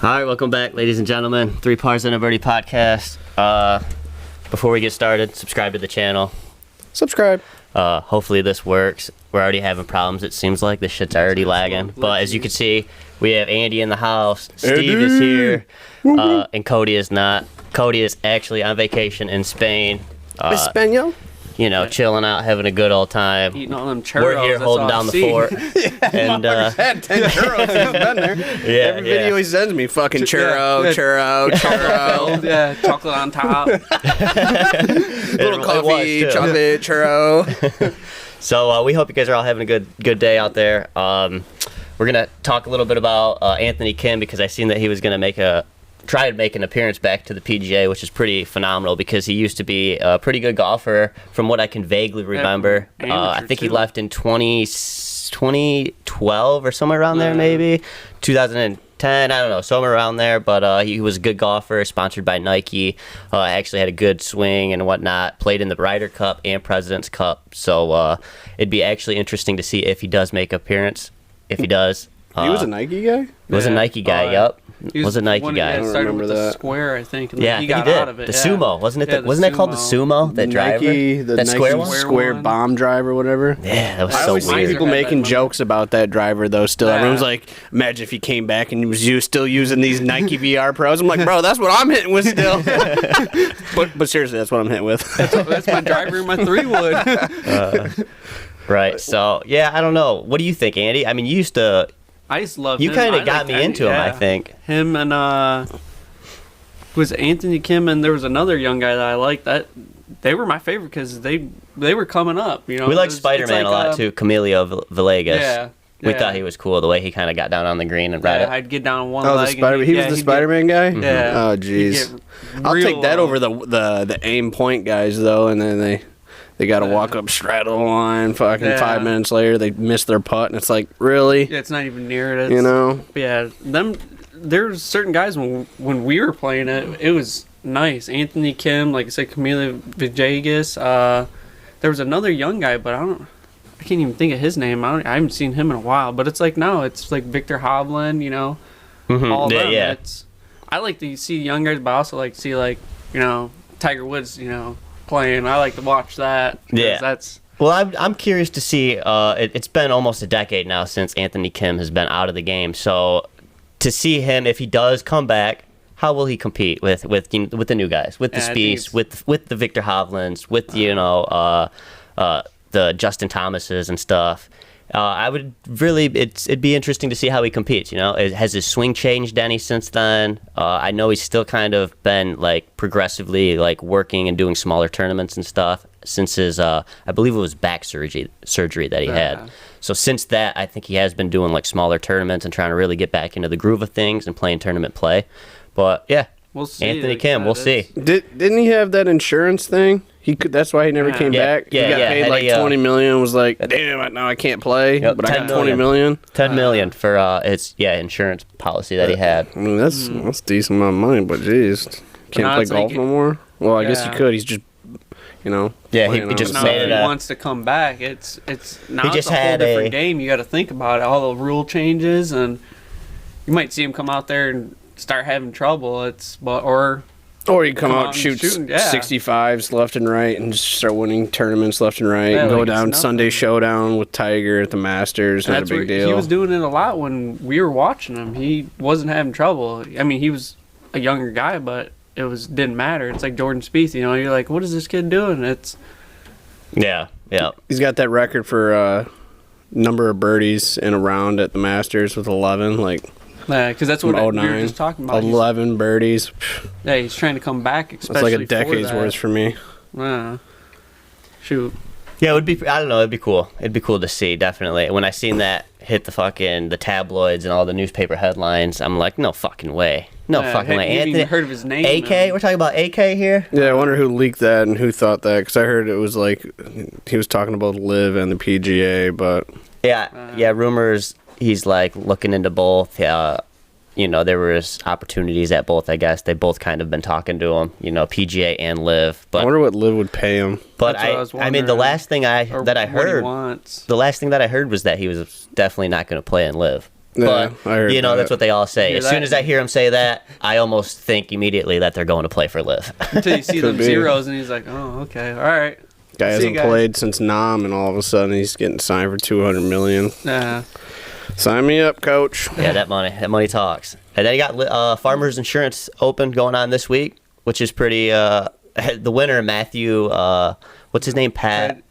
All right, welcome back, ladies and gentlemen. 3 Pars and a Birdie podcast. Before we get started, subscribe to the channel. Subscribe. Hopefully this works. We're already having problems, it seems like. This shit's already lagging. But as you can see, we have Andy in the house. Steve is here. And Cody is not. Cody is actually on vacation in Spain. Espanol? You know, chilling out, having a good old time. Eating all them churros. We're here holding down the fort. And had 10 churros. He's been there. Yeah, Every video he sends me, fucking churro. Yeah, chocolate on top. Little coffee, chocolate, churro. So we hope you guys are all having a good day out there. We're gonna talk a little bit about Anthony Kim, because I seen that he was gonna try to make an appearance back to the PGA, which is pretty phenomenal because he used to be a pretty good golfer from what I can vaguely remember. I think he left in 2012 or somewhere around there, maybe 2010. I don't know, somewhere around there. But he was a good golfer, sponsored by Nike. Actually had a good swing and whatnot. Played in the Ryder Cup and President's Cup. So it'd be actually interesting to see if he does make an appearance. If he does, He was a Nike guy? Was a Nike guy. Yep. Was a Nike guy. I don't started remember with the that. square, I think. And Yeah, he he got did. out of it. The sumo, wasn't it? Wasn't that called the sumo? That driver, Nike, the that Nike square one. square one? bomb drive or whatever. Yeah, that was I so always see weird. people making jokes about that driver, though, still. Yeah. Everyone's like, imagine if he came back and he was still using these Nike VR Pros. I'm like, bro, that's what I'm hitting with still. but seriously, that's what I'm hitting with. That's my driver in my 3-wood. Right. So yeah, I don't know. What do you think, Andy? I mean, you used to. I just love You him. kind I of got liked me Andy, into him, I think. Him and was Anthony Kim, and there was another young guy that I liked. That they were my favorite because they were coming up. You know, We like It's Spider-Man a lot too. Camilo Villegas. Yeah. We yeah. thought he was cool the way he kind of got down on the green and read Yeah, it. I'd get down on one Oh, leg. the Spider. He was the Spider-Man guy. Yeah. Oh, He'd jeez. get I'll real take that low. over the aim point guys though, and then they got to walk up straddle the line. Fucking 5 minutes later, they miss their putt, and it's like, really, Yeah, it's not even near it. you know? Yeah, there's certain guys when we were playing it, it was nice. Anthony Kim, like I said, Camilo Villegas. There was another young guy, but I can't even think of his name. I haven't seen him in a while. But it's like now it's like Victor Hovland, you know, all of them. Yeah. I like to see young guys, but I also like to see Tiger Woods, playing. I like to watch that. Yeah. That's. Well, I'm curious to see. It's been almost a decade now since Anthony Kim has been out of the game. So to see him, if he does come back, how will he compete with the new guys, with the Spieths, with the Victor Hovlands, with the Justin Thomases and stuff? I would really, it'd be interesting to see how he competes. Has his swing changed any since then? I know he's still kind of been like progressively like working and doing smaller tournaments and stuff since his, I believe it was back surgery that he had. So since that, I think he has been doing like smaller tournaments and trying to really get back into the groove of things and playing tournament play. But yeah, We'll see. Anthony Kim, we'll see. Didn't he have that insurance thing? That's why he never came back. Yeah, he got paid like $20 million. Was like, damn, now I can't play. Yep, but I got $10 $20 million. $10 million for his insurance policy that he had. I mean, that's a decent amount of money, but jeez, can't now play it's golf like no more. Well, I guess he Yeah. could. He's just, Yeah, playing he just on Now, made if it he up. wants to come back, it's now He it's just a whole had different game. You got to think about it, all the rule changes, and you might see him come out there and start having trouble. Or you come out, and shoot shooting, yeah. 65s left and right, and just start winning tournaments left and right. Yeah, and go like it's down nothing. Sunday Showdown with Tiger at the Masters. Not a big deal. He was doing it a lot when we were watching him. He wasn't having trouble. I mean, he was a younger guy, but didn't matter. It's like Jordan Spieth. You're like, what is this kid doing? Yeah. He's got that record for number of birdies in a round at the Masters with 11. Like, because that's what from we were 09, just talking about. 11 birdies. He's trying to come back, That's especially like a decade's for that. worth for me. Shoot. Yeah, it would be. I don't know. It'd be cool. It'd be cool to see. Definitely. When I seen that hit the tabloids and all the newspaper headlines, I'm like, no fucking way. No fucking way. You haven't Anthony, even heard of his name. AK. We're talking about AK here. Yeah, I wonder who leaked that and who thought that, because I heard it was like he was talking about LIV and the PGA, but Yeah. Rumors. He's like looking into both. There was opportunities at both. I guess they both kind of been talking to him. PGA and LIV. But I wonder what LIV would pay him. But That's what I was I mean, the wondering. last thing I Or heard, what he wants. the last thing that I heard was that he was definitely not going to play in LIV. But I heard you know, that's that. what they all say. Hear As soon that? as I hear him say that, I almost think immediately that they're going to play for Liv. Until you see Could them be. zeros, and he's like, "Oh, okay, all right." Guy See hasn't you guys. played since Nam, and all of a sudden he's getting signed for $200 million. Nah. Sign me up, coach. Yeah, that money talks. And then you got Farmers Insurance Open going on this week, which is pretty. The winner, Matthew, what's his name? Pavon?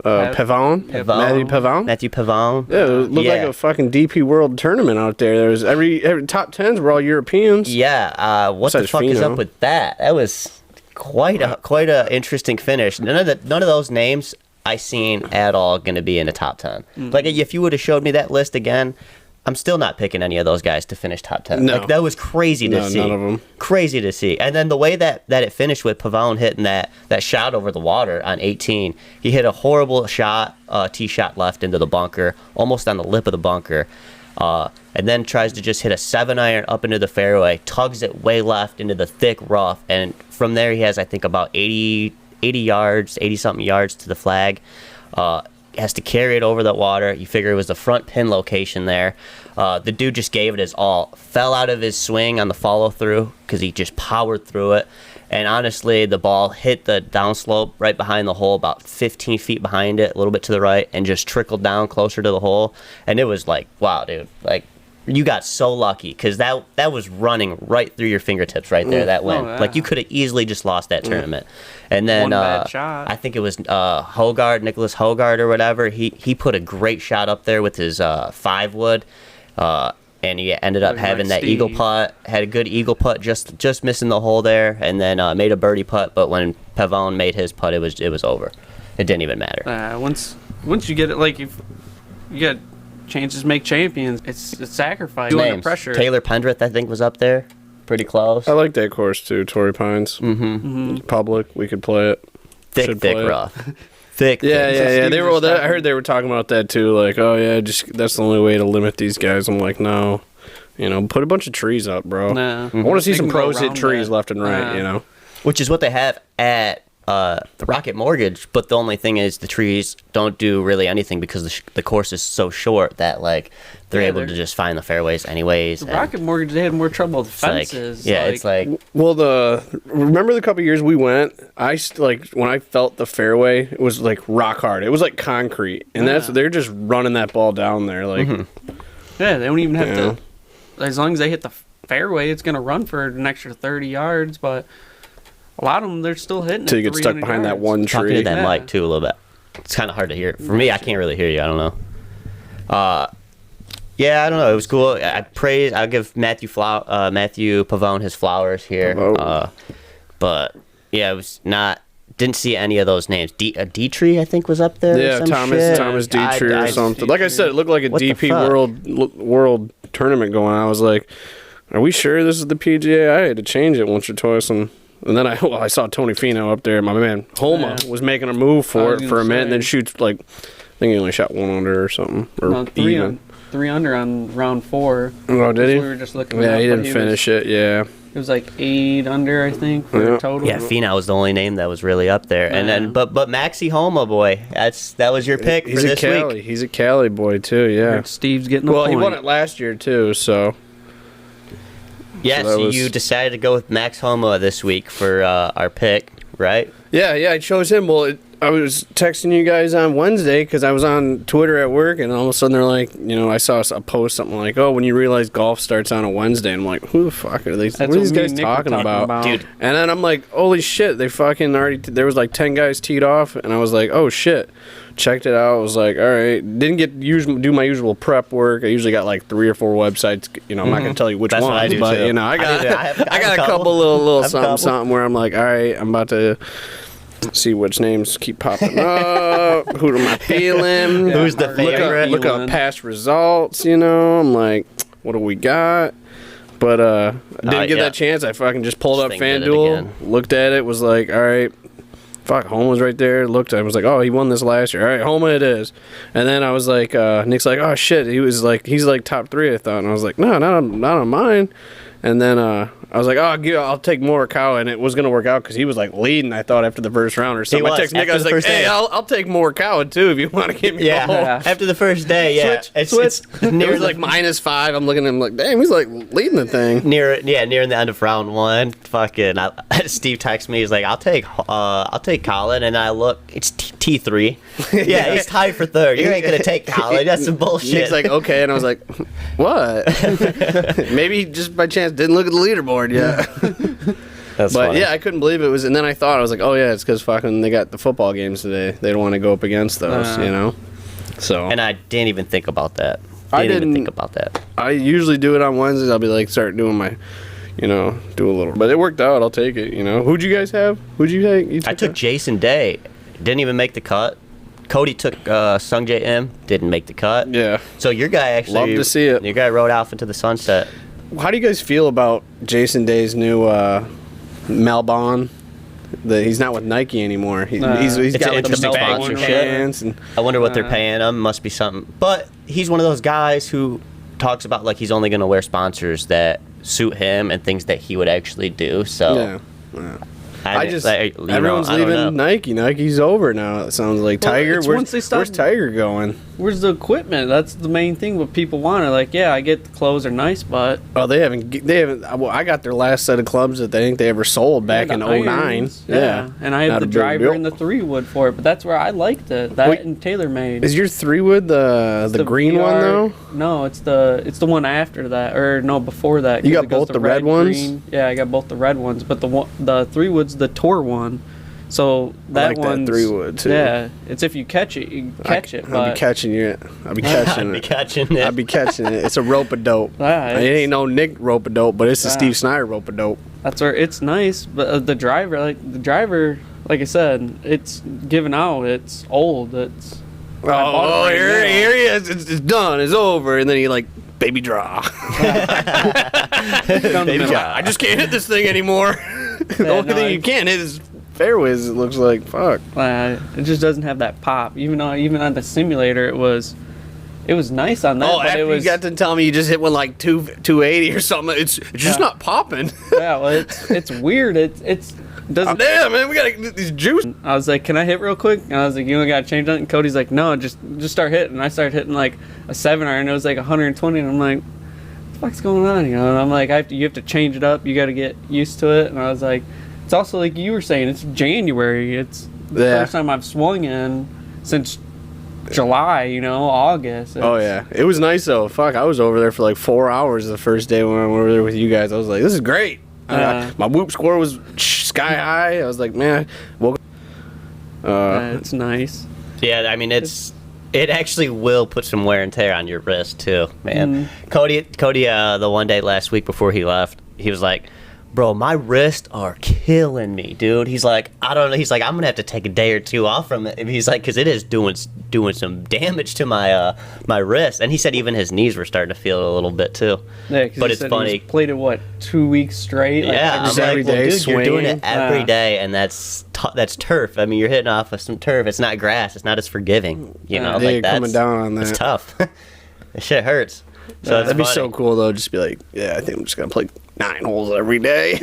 Pavon? Matthew Pavon? Matthew Pavon. Yeah, it looked like a fucking DP World tournament out there. There was every top tens were all Europeans. Yeah. What the Besides fuck is Fino. up with that? That was quite a interesting finish. None of those names I seen at all going to be in the top 10. Like if you would have showed me that list again, I'm still not picking any of those guys to finish top 10. No. Like that was crazy to No, see. none of 'em. Crazy to see. And then the way that it finished with Pavone hitting that shot over the water on 18. He hit a horrible shot, tee shot left into the bunker, almost on the lip of the bunker. And then tries to just hit a 7-iron up into the fairway, tugs it way left into the thick rough, and from there he has, I think, about 80 yards, 80-something yards to the flag. Has to carry it over the water. You figure it was the front pin location there. The dude just gave it his all. Fell out of his swing on the follow-through because he just powered through it. And honestly, the ball hit the downslope right behind the hole, about 15 feet behind it, a little bit to the right, and just trickled down closer to the hole. And it was like, wow, dude. Like, you got so lucky because that was running right through your fingertips right there, that win. yeah. Like, you could have easily just lost that tournament. And then One bad shot. I think it was Nicholas Hogard or whatever. He put a great shot up there with his 5-wood. And he ended up Looking having like that eagle Steve. putt, had a good eagle putt, just missing the hole there, and then made a birdie putt. But when Pavone made his putt, it was over. It didn't even matter. Once you get it, like if you get chances to make champions, it's sacrifice. Doing the Names. pressure. Taylor Pendrith, I think, was up there, pretty close. I like that course too, Torrey Pines. Mm-hmm. Public, we could play it. Thick should play it. rough. thick. Yeah, thick. yeah, yeah. Steve They was were. I talking- heard they were talking about that too. Like, oh yeah, just that's the only way to limit these guys. I'm like, no, put a bunch of trees up, bro. Nah. I want to see They some can go pros hit around trees that. left and right. Nah. Which is what they have at the Rocket Mortgage, but the only thing is the trees don't do really anything because the course is so short that like they're Yeah, able to just find the fairways anyways. The and Rocket Mortgage, they had more trouble with it's like- fences. it's like Well, remember the couple years we went? When I felt the fairway, it was like rock hard. It was like concrete, and they're just running that ball down there. Like, yeah, they don't even have Yeah. to. As long as they hit the fairway, it's gonna run for an extra 30 yards. But a lot of them, they're still hitting. till you at get stuck 300 behind that yards. one talking tree. to that Yeah. mic too a little bit. It's kind of hard to hear. For me, I can't really hear you. I don't know. Yeah, I don't know. It was cool. I'll give Matthew Pavone his flowers here. Pavone. But yeah, it was not. Didn't see any of those names. Dietrich, I think, was up there. or Yeah, some Thomas shit. Thomas Dietrich I- or something. Like I said, it looked like a What the DP fuck? world tournament going on. I was like, are we sure this is the PGA? I had to change it once or twice, and then I saw Tony Fino up there. My man Homa Yeah. was making a move I for was it gonna for a minute, and then say. shoots like I think he only shot 1 under or something, or No, even. three under on round 4. Oh, did We he? were just looking. Yeah, up, he but didn't finish it. Yeah. It was like 8 under, I think, for Yeah. the total. Yeah, Finau was the only name that was really up there, and then but Maxi Homa, boy, that was your pick He's for a this Cali. week. He's a Cali boy too. Yeah. Steve's getting a Well, point. he won it last year too. So Yes, So that was- you decided to go with Max Homa this week for our pick, right? yeah, I chose him. Well, I was texting you guys on Wednesday because I was on Twitter at work, and all of a sudden they're like, I saw a post something like, "Oh, when you realize golf starts on a Wednesday," and I'm like, "Who the fuck are these? What are these me guys and Nick were talking about?" Dude. And then I'm like, "Holy shit! They fucking already." There was like 10 guys teed off, and I was like, "Oh shit!" Checked it out. I was like, "All right." Didn't do my usual prep work. I usually got like 3 or 4 websites. I'm not gonna tell you which That's ones, what I do, but too. I got I have I got a a couple. couple little I have a something couple. something where I'm like, all right, I'm about to see which names keep popping up. Who am I feeling? Who's the Look favorite? up, look up past results. I'm like, what do we got? But I didn't get yeah. that chance. I fucking just pulled up Just did it FanDuel, again. looked at it, was like, all right. Fuck, Homa was right there. Looked, I was like, oh, he won this last year. All right, Homa it is. And then I was like, Nick's like, oh shit, he's like top 3, I thought. And I was like, no, not on mine. And then I was like, oh, I'll take Morikawa, and it was gonna work out because he was like leading. I thought after the first round or something. I was, texted Nick. I was after the like, first hey, day. I'll take Morikawa too if you want to get me. Yeah, home. after the first day, yeah. It's It near was the, like -5. I'm looking at him like, damn, he's like leading the thing. near the end of round one. Fucking, Steve texts me. He's like, I'll take Colin, and I look, it's T3. Yeah, he's tied for third. You ain't gonna take Colin. That's some bullshit. Nick's like, okay, and I was like, what? Maybe he just by chance didn't look at the leaderboard yet. That's But funny. yeah, I couldn't believe it was. And then I thought, I was like, oh yeah, it's because fucking they got the football games today. They don't want to go up against those, you know. So And I didn't even think about that. I Didn't even didn't- think about that. I usually do it on Wednesdays. I'll be like, start doing my, do a little. But it worked out. I'll take it. Who'd you guys have? Who'd you take? You I took Jason Day. Didn't even make the cut. Cody took Sung J M. Didn't make the cut. Yeah. So your guy actually. Love to see it. Your guy rode off into the sunset. How do you guys feel about Jason Day's new Malbon? He's not with Nike anymore. He's It's got an like the interesting bag sponsorship. pants and I wonder what they're paying him. Must be something. But he's one of those guys who talks about like he's only going to wear sponsors that suit him and things that he would actually do. So yeah. everyone's Everyone's leaving Nike. Nike's over now. It sounds like Well, Tiger. it's once they stop- Where's Tiger going? Where's the equipment? That's the main thing. What people want are like, yeah, I get the clothes are nice, but Oh, they haven't. Well, I got their last set of clubs that they think they ever sold back the in '09. irons, yeah. And I Not had a the big driver deal. and the 3-wood for it, but that's where I liked it. That Wait, and TaylorMade. Is your 3-wood the green one VR though? No, it's the one after that, or no, before that. You 'cause got it goes both to the red ones? green. Yeah, I got both the red ones, but the 3-wood's the tour one. So that like that one's 3-wood, too. Yeah, it's if you catch it, you catch it. I'll But be catching you. I'll be catching I'd be it. catching it. I'll be catching it. It's a rope a dope. Yeah, it ain't no Nick rope a dope, but it's the Yeah. Steve Snyder rope a dope. that's where it's nice. But the driver, like I said, it's given out. It's old. It's I bought it right here, now. here he is. It's done. It's over. And then he like baby draw. Down the Baby middle. draw. I just can't hit this thing anymore. The Yeah, only no, thing you can't hit is fairways. It looks like fuck. It just doesn't have that pop. Even on the simulator, it was nice on that. Oh, but after it was you got to tell me you just hit one like 280 or something, it's just Yeah. not popping. yeah. Well, it's weird. It's doesn't. Damn, man, we gotta get these juice. I was like, "Can I hit real quick?" And I was like, "You only gotta change that." And Cody's like, "No, just start hitting." And I started hitting like a 7-iron. It was like 120, and I'm like, "What the fuck's going on?" And I'm like, you have to change it up. You got to get used to it." And I was like, "It's also like you were saying. It's January. It's the Yeah. first time I've swung in since July. August." Oh yeah, it was nice though. Fuck, I was over there for like 4 hours the first day when I went over there with you guys. I was like, this is great. My whoop score was sky high. I was like, man, woke. It's nice. Yeah, I mean it actually will put some wear and tear on your wrist too, man. Mm-hmm. Cody, the one day last week before he left, he was like, "Bro, my wrists are killing me, dude." He's like, "I don't know." He's like, "I'm gonna have to take a day or two off from it." And he's like, "Cause it is doing some damage to my my wrist." And he said even his knees were starting to feel it a little bit too. Yeah, 'cause But he it's said funny. He's played it 2 weeks straight. Yeah, just I'm every like, well, day dude, you're doing it swinging. every Yeah. day, and that's turf. I mean, you're hitting off of some turf. It's not grass. It's not as forgiving. You know, Yeah, like you're that's coming down on It's that. tough. That shit hurts. So it's That'd be funny. so cool though. Just be like, yeah, I think I'm just gonna play 9 holes every day.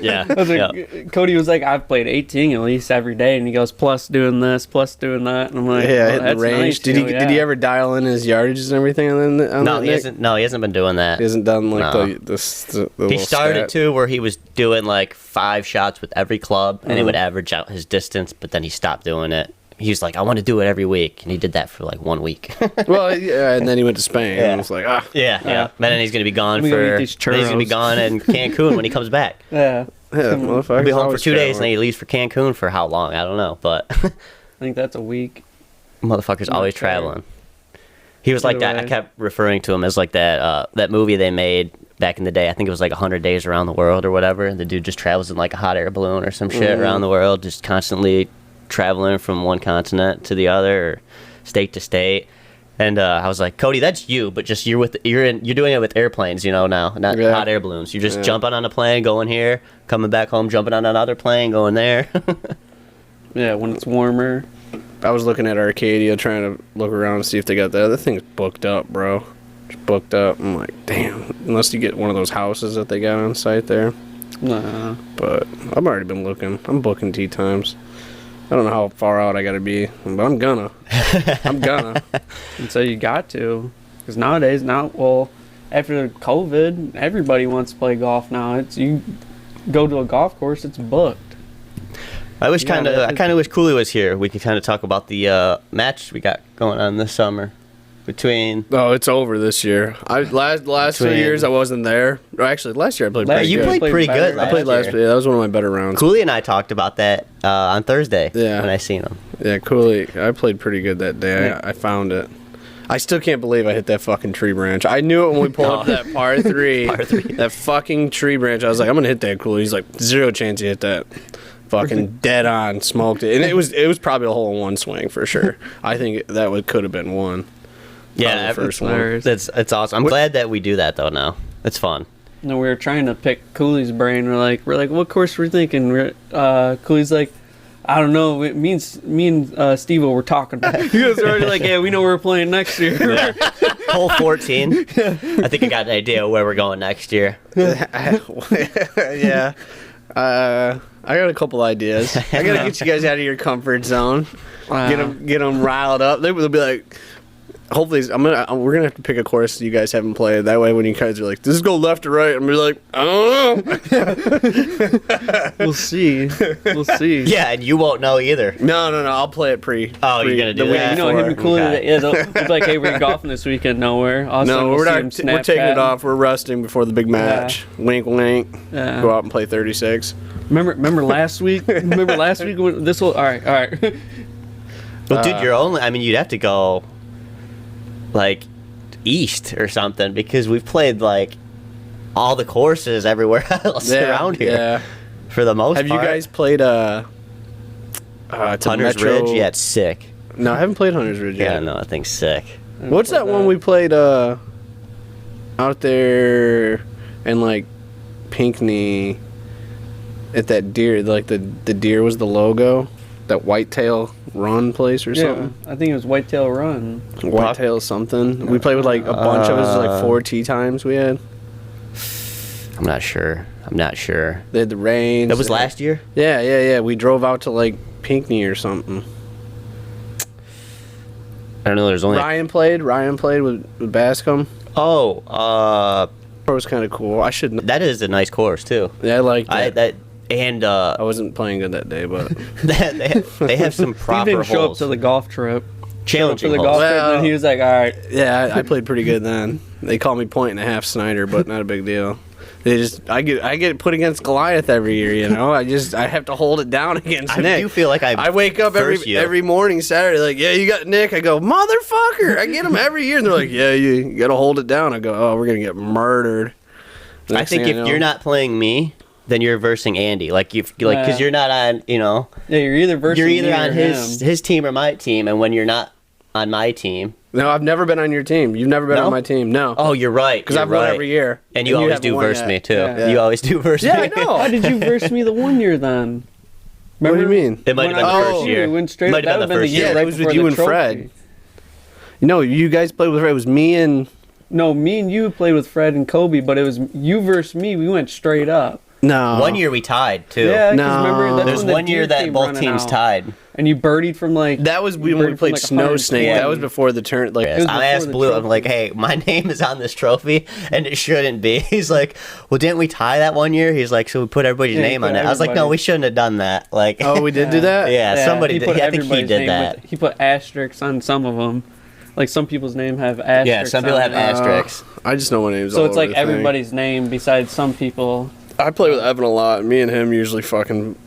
Yeah. I was yeah. like, Cody was like, "I've played 18 at least every day," and he goes, "Plus doing this, plus doing that," and I'm like, Yeah, well, hitting the that's range. nice, Did he yeah. did he ever dial in his yardages and everything on No, that, he Nick? hasn't. No, he hasn't been doing that. He hasn't done like No. the He little started stat. too, where he was doing like 5 shots with every club, and it Mm-hmm. would average out his distance. But then he stopped doing it. He was like, "I want to do it every week," and he did that for like 1 week. Well, yeah, and then he went to Spain. Yeah. And was like, ah, yeah. And then he's gonna be gone Let me go eat for. these Then he's gonna be churros. gone in Cancun when he comes back. Yeah, yeah, motherfucker. He'll be home for 2 days, and then he leaves for Cancun for how long? I don't know, but I think that's a week. motherfucker's always Okay. traveling. He was like Either that. I way. kept referring to him as like that movie they made back in the day. I think it was like 100 Days Around the World or whatever. And the dude just travels in like a hot air balloon or some shit around the world, just constantly traveling from one continent to the other, or state to state. And I was like, Cody, that's you, but just you're doing it with airplanes, now, not Yeah. hot air balloons. You're just Yeah. jumping on a plane, going here, coming back home, jumping on another plane, going there. Yeah, when it's warmer. I was looking at Arcadia, trying to look around and see if they got that. That thing's booked up, bro. Just booked up. I'm like, damn. Unless you get one of those houses that they got on site there. Nah. But I've already been looking. I'm booking tee times. I don't know how far out I gotta be, but I'm gonna. I'm gonna. And so you got to. Because nowadays, after COVID, everybody wants to play golf now. It's you go to a golf course, it's booked. I kind of wish Cooley was here. We could kind of talk about the match we got going on this summer between. Oh, it's over this year. Last 2 years I wasn't there. Actually, last year I played. You played pretty good. I played last year. Yeah, that was one of my better rounds. Cooley and I talked about that on Thursday. Yeah. When I seen him. Yeah, Cooley. I played pretty good that day. I found it. I still can't believe I hit that fucking tree branch. I knew it when we pulled up that par three. That fucking tree branch. I was like, I'm gonna hit that, Cooley. He's like, 0 chance you hit that. Fucking dead on, smoked it, and it was probably a hole in one swing for sure. I think that could have been one. Yeah, the first one. It's awesome. I'm glad that we do that though. Now it's fun. No, we were trying to pick Cooley's brain. We're like, what course we're thinking? Cooley's like, I don't know. Me and Steve-O were talking. He was already like, yeah, we know where we're playing next year. Yeah. Hole 14. I think I got an idea of where we're going next year. Yeah. I got a couple ideas. I gotta get you guys out of your comfort zone. Get them riled up. They'll be like, hopefully, we're gonna have to pick a course you guys haven't played. That way, when you guys are like, does this go left or right? I'm gonna be like, I don't know. We'll see. Yeah, and you won't know either. No. I'll play it pre. Oh, you're gonna do that? You know, him and Cooley. Okay. Yeah, they'll be like, hey, we're golfing this weekend. Nowhere. No, we're not. We're taking it off. We're resting before the big match. Yeah. Wink, wink. Yeah. Go out and play 36. Remember last week? When this will. All right. Well, dude, you'd have to go like east or something because we've played like all the courses everywhere else around here. Yeah. For the most part. Have you guys played Hunter's Ridge? Yeah, it's sick. No, I haven't played Hunter's Ridge yet. Yeah, no, I think sick. What's that one we played out there in like Pinckney at that deer, like the deer was the logo? That Whitetail Run place or something? I think it was Whitetail Run. Whitetail something. We played with like a bunch of us, like 4 tee times we had. I'm not sure. They had the rain. That was last year? Yeah. We drove out to like Pinckney or something. I don't know. There's only Ryan played with Bascom. Oh, It was kind of cool. I should. that is a nice course too. Yeah, I liked that. I wasn't playing good that day, but they have some proper He didn't show up holes. to the golf trip. Challenging For the holes. golf trip, and then he was like, all right. yeah, I played pretty good then. They call me point and a half Snyder, but not a big deal. I get put against Goliath every year, you know. I have to hold it down against Nick. I do feel like I wake up every morning Saturday like, yeah, you got Nick. I go, motherfucker. I get him every year, and they're like, yeah, you got to hold it down. I go, oh, we're gonna get murdered. I think if you're not playing me, then you're versing Andy. Because you're not on, Yeah, you're either on his team or my team, and when you're not on my team. No, I've never been on your team. You've never been on my team. No. Oh, you're right. Because I've won every year. And you always do verse me too. Yeah. You always do verse me. Yeah, I know. How did you verse me the one year then? What do you mean? It might have been the first year. We went straight. Might have been the first year. Yeah, that was with you and Fred. No, you guys played with Fred. It was me and... No, me and you played with Fred and Kobe, but it was you versus me. We went straight up. No. 1 year we tied too. Yeah, No. remember that's There's when the 1 year deer that came both running teams out. tied. And you birdied from like That was when we birdied played from, like, Snow 120. Snake. That was before the turn. Like, was I before asked the Blue, I'm trophy. like, hey, my name is on this trophy, and it shouldn't be. He's like, well, didn't we tie that 1 year? He's like, so we put everybody's Yeah, name put on it. I was like, no, everybody. we shouldn't have done that. Like, oh, we did do that? yeah, somebody did. I think he everybody's did name that. he put asterisks on some of them. Like some people's name have asterisks. Yeah, some people on have it. asterisks. I just know my names. So all it's over like the thing. everybody's name besides some people. I play with Evan a lot. Me and him usually fucking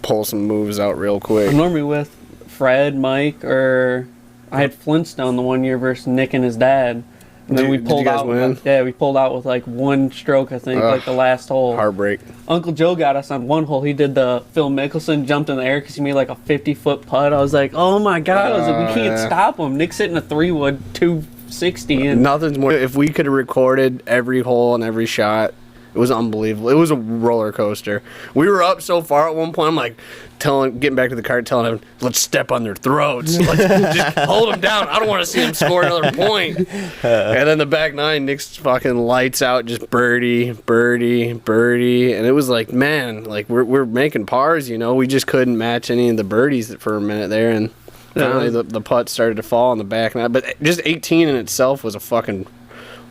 pull some moves out real quick. I'm normally with Fred, Mike, or I had Flintstone the 1 year versus Nick and his dad. And then we Did pulled you guys out. win? Yeah, we pulled out with like one stroke, I think, like the last hole. Heartbreak. Uncle Joe got us on one hole. He did the Phil Mickelson, jumped in the air because he made like a 50-foot putt. I was like, oh my god! I was like, we can't stop him. Nick's hitting a 3-wood 260, and Nothing's more. If we could have recorded every hole and every shot It was unbelievable. It was a roller coaster. We were up so far at one point. I'm like getting back to the cart, telling him, let's step on their throats. Let's just hold them down. I don't want to see them score another point. And then the back nine, Nick's fucking lights out, just birdie, birdie, birdie. And it was like, man, like we're making pars, you know. We just couldn't match any of the birdies for a minute there. And finally the putt started to fall on the back nine. But just 18 in itself was a fucking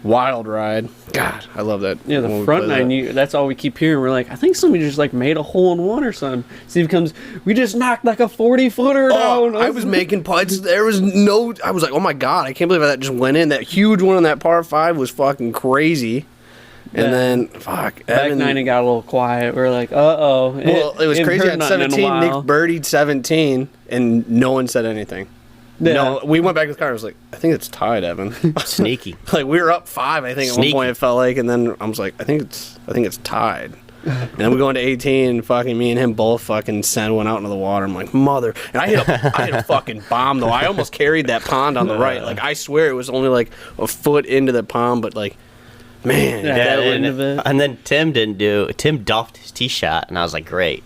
wild ride. God, I love that. Yeah, the front nine, that's all we keep hearing. We're like, I think somebody just like made a hole in one or something. Steve comes, we just knocked like a 40-footer down. I was making putts. There was no, I was like, oh my God, I can't believe that just went in. That huge one on that par 5 was fucking crazy. And then, fuck. Back nine, it got a little quiet. We're like, uh-oh. Well, it was crazy. At 17, Nick birdied 17, and no one said anything. Yeah. No, we went back to the car. I was like, I think it's tied, Evan. Sneaky. Like we were up 5, I think, at one point it felt like, and then I was like, I think it's tied. And then we go into 18, and fucking me and him both fucking send one out into the water. I'm like, mother. And I hit a fucking bomb though. I almost carried that pond on the right. Like I swear it was only like a foot into the pond, but like, man. Yeah, and then Tim doffed his tee shot, and I was like, great.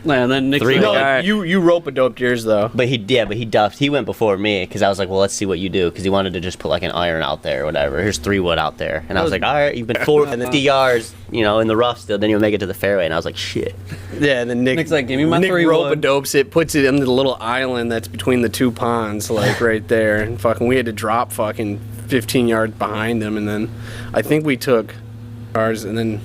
Yeah, and then Nick's like, No, all right. you rope-a-doped yours though. But he duffed. He went before me because I was like, well, let's see what you do, because he wanted to just put like an iron out there or whatever. Here's 3-wood out there, and I was like, all right, you've been 450 yards, you know, in the rough still. Then you'll make it to the fairway, and I was like, shit. Yeah, and then Nick's like, give me my Nick 3-wood. rope-a-dopes it, puts it in the little island that's between the two ponds, like right there, and fucking we had to drop fucking 15 yards behind them, and then I think we took ours, and then.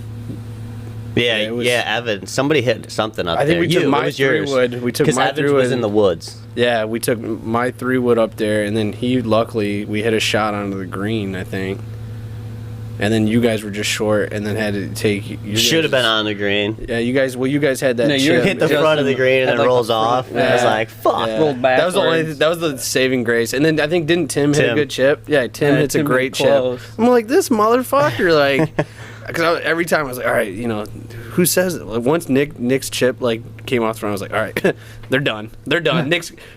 Yeah, it was- Evan. Somebody hit something up I think there. we took What my was yours? 3-wood. We took Because my Evans 3-wood. was in the woods. Yeah, we took my 3-wood up there, and then luckily, we hit a shot onto the green, I think. And then you guys were just short, and then had to take. Should have been on the green. Yeah, you guys had that. No, you chip. Hit the Just front of the green and had, then like, rolls the front- off. And I was Yeah. like, fuck. Yeah. Rolled That was the backwards. that was the saving grace. And then I think didn't Tim hit a Tim. good chip? Yeah, Tim Yeah, hits Tim a great hit chip. close. I'm like, this motherfucker, like, because every time I was like, all right, you know, who says it? Like, once Nick's chip like came off the front, I was like, all right, they're done.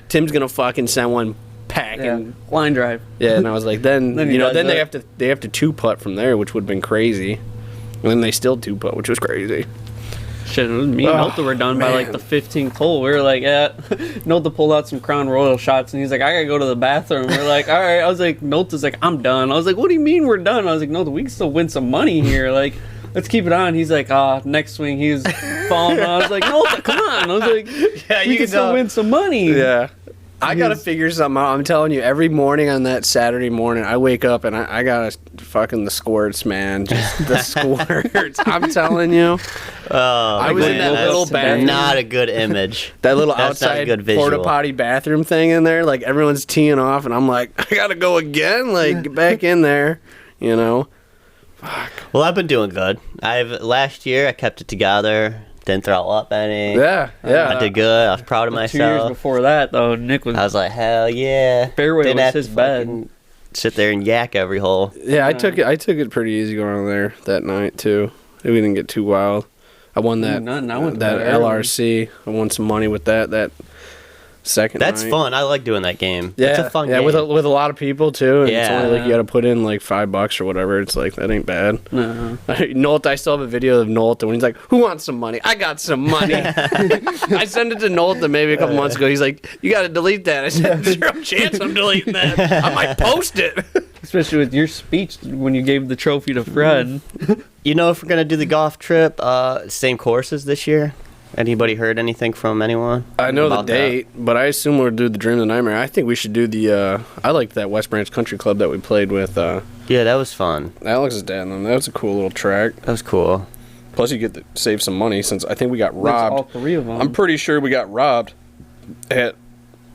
Tim's gonna fucking send one packing. Yeah, line drive. Yeah, and I was like, then Then he you know, does then it. they have to 2-putt from there, which would have been crazy. And then they still 2-putt, which was crazy. Shit, it was me and Oh, Nolta were done by like man. the 15th hole. We were like, yeah. Nolta pulled out some Crown Royal shots, and he's like, I gotta go to the bathroom. We're like, all right. I was like, Nolta's like, I'm done. I was like, what do you mean we're done? I was like, Nolta, we can still win some money here. Like, let's keep it on. He's like, next swing, he's falling. I was like, Nolta, come on. I was like, Yeah, we you can can still tell. win some money. Yeah. I gotta figure something out. I'm telling you, every morning on that Saturday morning, I wake up and I gotta fucking the squirts, man. Just the squirts. I'm telling you. Oh, I was in that that's little bathroom. Not a good image. That little That's not a outside good visual. porta potty bathroom thing in there, like everyone's teeing off, and I'm like, I gotta go again, like get back in there, you know. Well, I've been doing good. Last year I kept it together. Didn't throw up any. Yeah. I did good. I was proud of 2 years myself. before that, though, Nick was. I was like, hell yeah. Fairway Didn't was have his to bed. fucking sit there and yak every hole. Yeah, I took it pretty easy going on there that night too. We didn't get too wild. I won that nothing. I went to that bed early. LRC. I won some money with that second That's night. fun. I like doing that game. Yeah, It's a fun yeah, game. with a lot of people too, and it's Yeah. only like you got to put in like $5 or whatever. It's like that ain't bad. No. Nolt, I still have a video of Nolt when he's like, "Who wants some money? I got some money." I sent it to Nolt maybe a couple months ago. He's like, "You got to delete that." I said, "Zero chance I'm deleting that. I might post it." Especially with your speech when you gave the trophy to Fred. You know, if we're going to do the golf trip, same courses this year? Anybody heard anything from anyone? I know the about that? date, but I assume we'll do the Dream of the Nightmare. I think we should do the. I liked that West Branch Country Club that we played with Yeah, that was fun. Alex's dad and them. That was a cool little track. That was cool. Plus, you get to save some money since I think we got That's robbed. all 3 of them. I'm pretty sure we got robbed at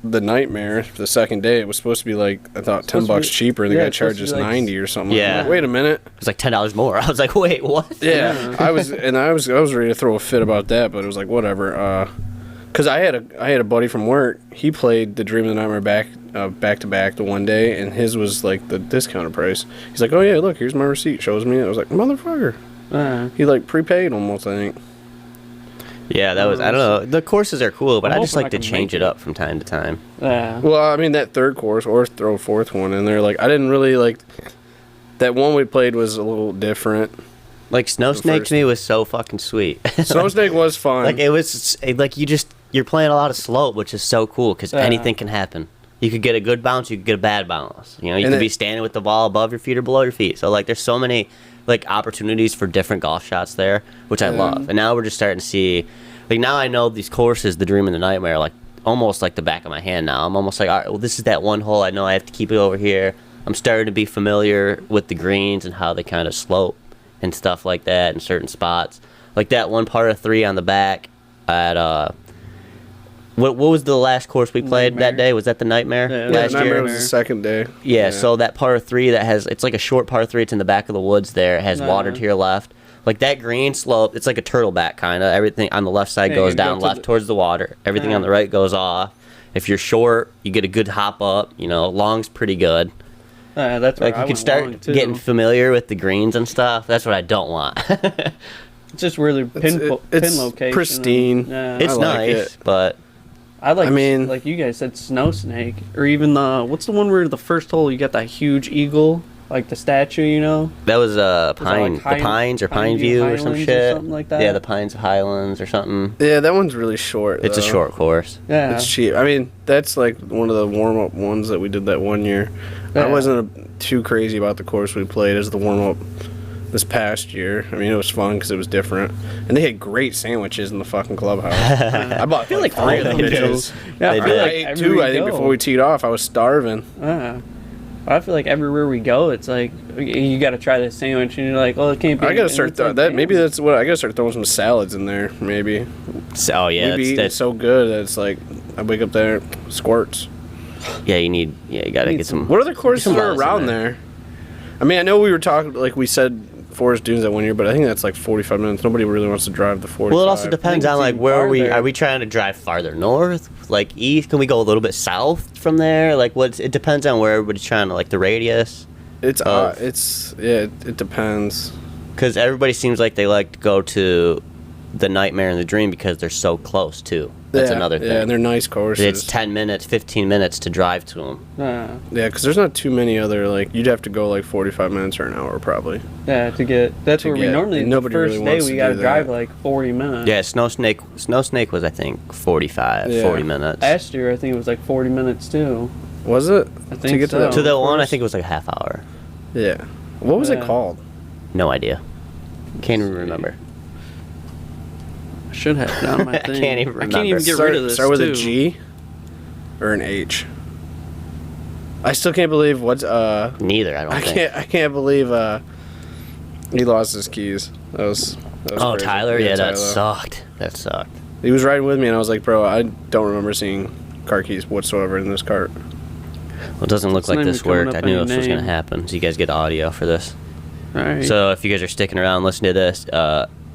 the Nightmare for the second day. It was supposed to be like, I thought, Supposed to $10 be- cheaper, and the yeah, guy it's supposed charged to us be like 90 or something. Yeah. I'm like, wait a minute. It was like $10 more. I was like, wait, what? Yeah, I was ready to throw a fit about that, but it was like whatever. Cause I had a buddy from work. He played the Dream of the Nightmare back to back the one day, and his was like the discounted price. He's like, oh yeah, look, here's my receipt. Shows me. I was like, motherfucker. He like prepaid almost, I think. Yeah, that was, I don't know. The courses are cool, but I'm I just hoping like I to can change make it it. up from time to time. Yeah. Well, I mean that third course, or throw a fourth one in there. Like I didn't really like that one we played was a little different. Like Snow Snake first. to me was so fucking sweet. Snow Snake was fun. Like it was like you're playing a lot of slope, which is so cool because anything can happen. You could get a good bounce, you could get a bad bounce. You know, you could be standing with the ball above your feet or below your feet. So like, there's so many like opportunities for different golf shots there, which I love. And now we're just starting to see, like now I know these courses, the Dream and the Nightmare, like almost like the back of my hand now. I'm almost like, all right, well this is that one hole. I know I have to keep it over here. I'm starting to be familiar with the greens and how they kind of slope and stuff like that in certain spots. Like that one par of 3 on the back at what was the last course we played that day? Was that the Nightmare last Nightmare year? was the second day. Yeah, so that par 3 that has, it's like a short par 3. It's in the back of the woods there. It has water to your left. Like that green slope, it's like a turtle back kind of. Everything on the left side goes down left towards the water. Everything on the right goes off. If you're short, you get a good hop up. You know, long's pretty good. That's where Like you could start getting familiar with the greens and stuff. That's what I don't want. It's just really pin location. Pristine. It's I like nice, it. but I like. I mean, like you guys said, Snow Snake, or even what's the one where the first hole you got that huge eagle, like the statue, you know? that was like the Pines or Pine Pine View View or some Highlands or shit. something like that? Yeah, the Pines Highlands or something. Yeah, that one's really short. It's a though. short course. Yeah. It's cheap. I mean, that's like one of the warm up ones that we did that one year. I Yeah. wasn't too crazy about the course we played as the warm up this past year. I mean, it was fun because it was different, and they had great sandwiches in the fucking clubhouse. I bought like 3 of them bitches. Yeah, They I feel did. I like ate everywhere 2. we I think go- before we teed off, I was starving. I feel like everywhere we go, it's like you got to try this sandwich, and you're like, "Oh, it can't be." I gotta and start it's like, that. damn. Maybe that's what I gotta start throwing some salads in there. Maybe. So yeah, Maybe eating that's so good that it's like I wake up there, squirts. yeah. You gotta get some. What other courses some are lettuce in around there? I mean, I know we were talking, like we said, Forest Dunes that one year, but I think that's like 45 minutes. Nobody really wants to drive the 45. Well, it also depends I think on it's like even where farther. are we trying to drive farther north, like east? Can we go a little bit south from there? Like it depends on where everybody's trying to, like the radius. It depends. Because everybody seems like they like to go to the Nightmare and the Dream because they're so close too. That's another thing. Yeah, and they're nice courses. It's 10 minutes, 15 minutes to drive to them. Yeah, because there's not too many other, like, you'd have to go like 45 minutes or an hour probably. Yeah, to get that's To where we get- normally. and The nobody first really day wants we to got to do drive that. like 40 minutes. Yeah, Snow Snake was I think 45, Yeah. 40 minutes. Last year I think it was like 40 minutes too. Was it? I To think get to so. that To the course? one, I think it was like a half hour. Yeah. What was it Yeah. called? No idea. Can't even remember. I should have it on my I thing. can't even I can't even remember. get start, rid of this. Start with too. a G or an H. I still can't believe what's Neither, I don't think. I can't believe he lost his keys. That was Oh, crazy. Tyler? Yeah, that Tyler. sucked. That sucked. He was riding with me, and I was like, bro, I don't remember seeing car keys whatsoever in this cart. Well, it doesn't look It's like not this even coming worked. I up knew on this your was going to name. happen. So you guys get audio for this. All right. So if you guys are sticking around, listening to this,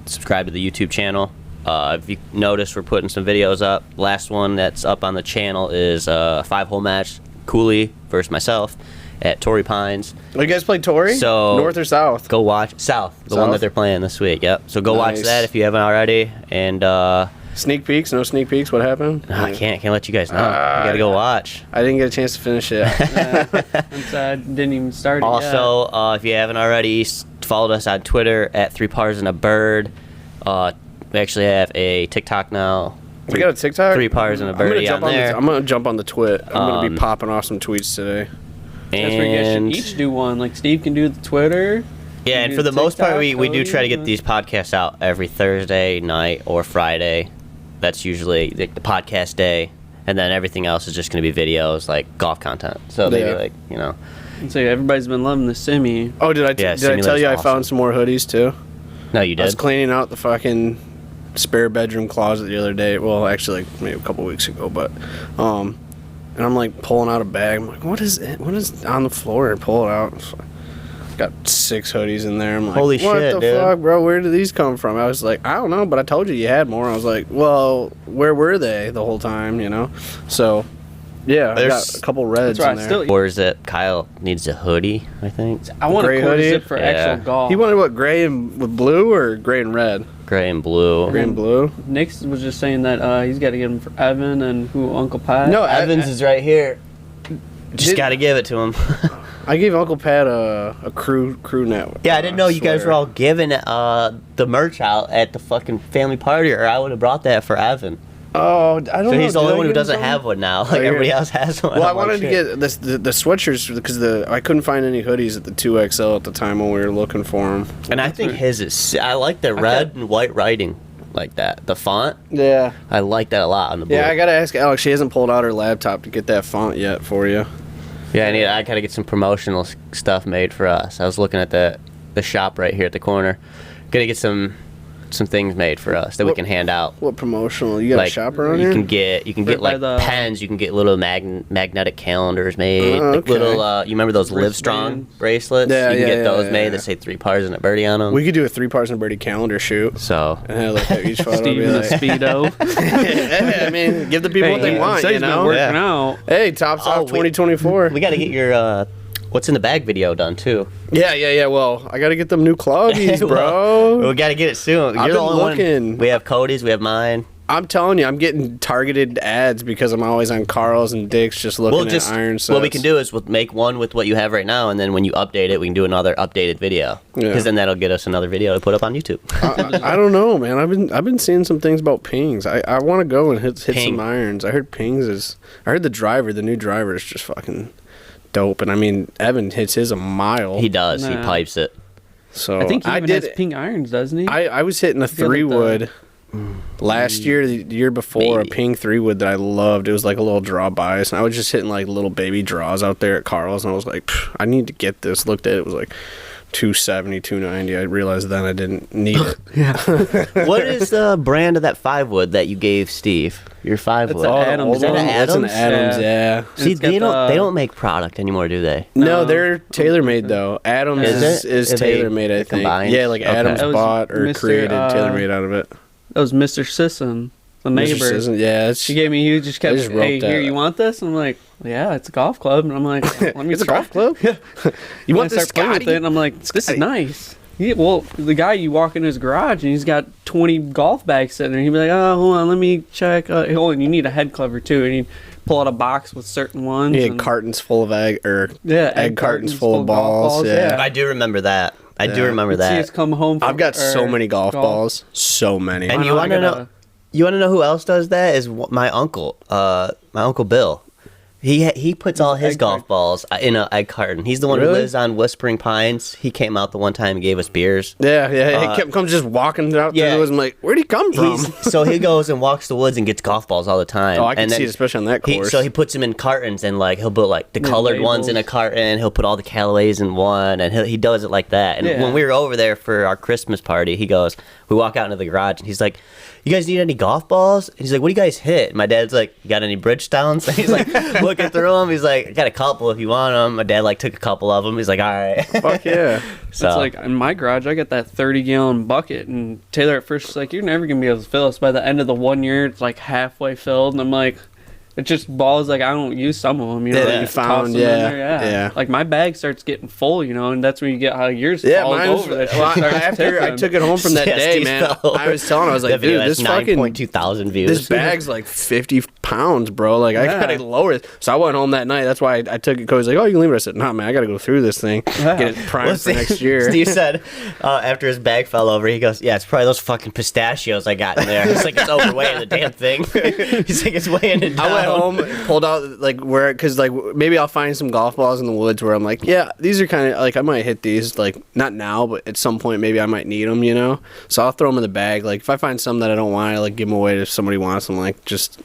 subscribe to the YouTube channel. If you notice, we're putting some videos up. Last one that's up on the channel is a 5-hole match, Cooley versus myself at Torrey Pines. Oh, you guys played Tory? So- North or South? Go watch the one South? that they're playing this week. Yep. So go watch Nice. that if you haven't already. And Sneak peeks? No sneak peeks? What happened? I can't let you guys know. You gotta go watch. I didn't get a chance to finish it. I'm sad. Didn't even start it yet. Also, if you haven't already, followed us on Twitter at 3 Pars and a Bird. We actually have a TikTok now. We got a TikTok? 3 Pars and a Birdie on there. I'm gonna jump on the twit. I'm gonna be Um, popping off some tweets today. That's where you guys And should each do one. Like Steve can do the Twitter. yeah, you and do for the most part, TikTok, we do Cody, try to get and- these podcasts out every Thursday night or Friday. That's usually the podcast day, and then everything else is just going to be videos, like golf content. So maybe Yeah. like And so everybody's been loving the Simi. Oh, did I Yeah, did I simulator's tell you I awesome. found some more hoodies too? no, you I was did. cleaning out the fucking spare bedroom closet the other day. Well, actually, like maybe a couple weeks ago, but and I'm like pulling out a bag. I'm like, what is it? What is on the floor? And pull it out. So got 6 hoodies in there. I'm like, Holy what shit, the dude. fuck, bro? Where did these come from? I was like, I don't know, but I told you had more. I was like, well, where were they the whole time? You know, so. Yeah, I There's- got a couple reds That's right. in there. Still, Or is it Kyle needs a hoodie? I think I want Gray a quarter hoodie? zip for Yeah. actual golf. He wanted what, gray and with blue or gray and red? gray and blue. Gray and blue. Nick was just saying that he's got to get him for Evan and who Uncle Pat. No, Evans is right here. Just Did- got to give it to him. I gave Uncle Pat a crew net. Yeah, I didn't know you guys were all giving the merch out at the fucking family party, or I would have brought that for Evan. Oh, I don't know. So he's the Did only I one who give him doesn't something? have one now. Like everybody else has one. Well, I I'm like, wanted to shit. get the sweatshirts because I couldn't find any hoodies at the 2XL at the time when we were looking for them. And I think his is. I like the red and white writing like that. The font. Yeah. I like that a lot on the book. Yeah, I gotta ask Alex. She hasn't pulled out her laptop to get that font yet for you. Yeah, I gotta get some promotional stuff made for us. I was looking at the shop right here at the corner. Gonna get some things made for us that we can hand out. What promotional? You got a Like shop around you here? can get Right by like the- pens. You can get little magnetic calendars made. Oh, Like okay. little. You remember those Livestrong Wristbands. bracelets? Yeah, you can yeah, get those yeah, made yeah. that say 3 Pars and a birdie on them. We could do a 3-Parson Birdie calendar shoot So and have like each photo Steve be in a like, speedo. yeah, I mean, give the people what they Hey, want, so you he's been know. working Yeah. out. Hey, Tops Oh, Off 2024. we got to get your what's in the bag video done too. Yeah. Well, I gotta get them new cloggies, Well, bro. we got to get it soon. I've You're the been only looking. one. We have Cody's. We have mine. I'm telling you, I'm getting targeted ads because I'm always on Carl's and Dick's just looking at iron sets. What we can do is we'll make one with what you have right now, and then when you update it, we can do another updated video. Yeah. Because then that'll get us another video to put up on YouTube. I don't know, man. I've been seeing some things about pings. I want to go and hit Ping. some irons. I heard pings is. I heard the new driver is just fucking dope. And I mean, Evan hits his a mile. He does. He Nah. pipes it. So I think he I even did. has pink irons, doesn't he? I was hitting a feel like 3-wood last year, the year before, Baby. a ping 3-wood that I loved. It was like a little draw bias, and I was just hitting like little baby draws out there at Carl's, and I was like, I need to get this. Looked at it, it was like 270, 290. I realized then I didn't need it. What is the brand of that 5-wood that you gave Steve? Your 5-wood. an Adams. Is that an That's an Adams? Adams, yeah. See, It's got they the- don't make product anymore, do they? No, No. they're tailor made though. Adams Is is, it? Are they tailor made, I think. combined? Yeah, like Okay. Adams That was bought or Mr., created tailor made out of it. That was Mr. Sisson, the neighbor. Mr. Sisson, yeah, it's, She gave me. He just kept. They just wrote Hey, that. here, you want this? And I'm like, yeah, it's a golf club. And I'm like, let me it's a try. golf club. You And I want this, start playing with Scotty? it, and I'm like, this Scotty. is nice. Yeah, well, the guy, you walk in his garage and he's got 20 golf bags sitting there. He'd be like, oh, hold on, let me check. Oh, and you need a head cover too. And he'd pull out a box with certain ones. He had and- cartons full of egg egg cartons full of golf balls. Yeah. I do remember that. I do remember See us that. come home. I've got so many golf balls. So many. And I you know, I want to gotta- know? You want to know who else does that? Is my uncle Bill. He puts all his Egg golf carton. balls in an egg carton. He's the one Really? who lives on Whispering Pines. He came out the one time and gave us beers. Yeah. He kept comes just walking out yeah. the woods. I'm like, where'd he come from? So he goes and walks the woods and gets golf balls all the time. Oh, I can and see then it, especially on that course. So he puts them in cartons and like he'll put like the Yeah, colored ones in a labels. carton. He'll put all the Callaways in one, and he does it like that. And Yeah. when we were over there for our Christmas party, he goes, we walk out into the garage and he's like, "You guys need any golf balls?" And he's like, "What do you guys hit?" And my dad's like, "You got any Bridgestones?" And he's like looking through them. He's like, "I got a couple if you want them." My dad like took a couple of them. He's like, "All right." Fuck yeah. So It's like in my garage, I got that 30-gallon bucket, and Taylor at first was like, "You're never gonna be able to fill this." By the end of the 1 year, it's like halfway filled, and I'm like, it just balls like I don't use some of them. You know, Yeah, like, you just found, toss them in yeah, there, yeah. Like my bag starts getting full, you know, and that's when you get how yours Yeah, falls mine was, over. That shit well, starts after I tipping. took it home from that Yeah, day, Steve man. fell I was telling him, I was like, that video dude, has this fucking 9.2 thousand views. this bag's like 50 pounds, bro. Like, I Yeah. gotta lower it. So I went home that night. That's why I took it. Cody's like, oh, you can leave it. I said, nah, man, I gotta go through this thing. Yeah. Get it primed Well, for Steve- next year. Steve said after his bag fell over, he goes, "Yeah, it's probably those fucking pistachios I got in there." He's like, "It's overweight the damn thing." He's like, "It's weighing it down." I went home, pulled out like where, cause like maybe I'll find some golf balls in the woods where I'm like, yeah, these are kind of like I might hit these like not now, but at some point maybe I might need them, you know. So I'll throw them in the bag. Like if I find some that I don't want, I like give them away if somebody wants them. Like just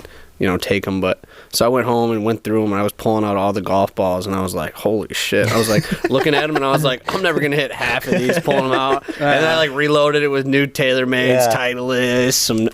take them. But so I went home and went through them, and I was pulling out all the golf balls, and I was like, holy shit! I was like looking at them, and I was like, I'm never gonna hit half of these. Pulling them out, and then I like reloaded it with new TaylorMade's, Yeah. Titleist, some.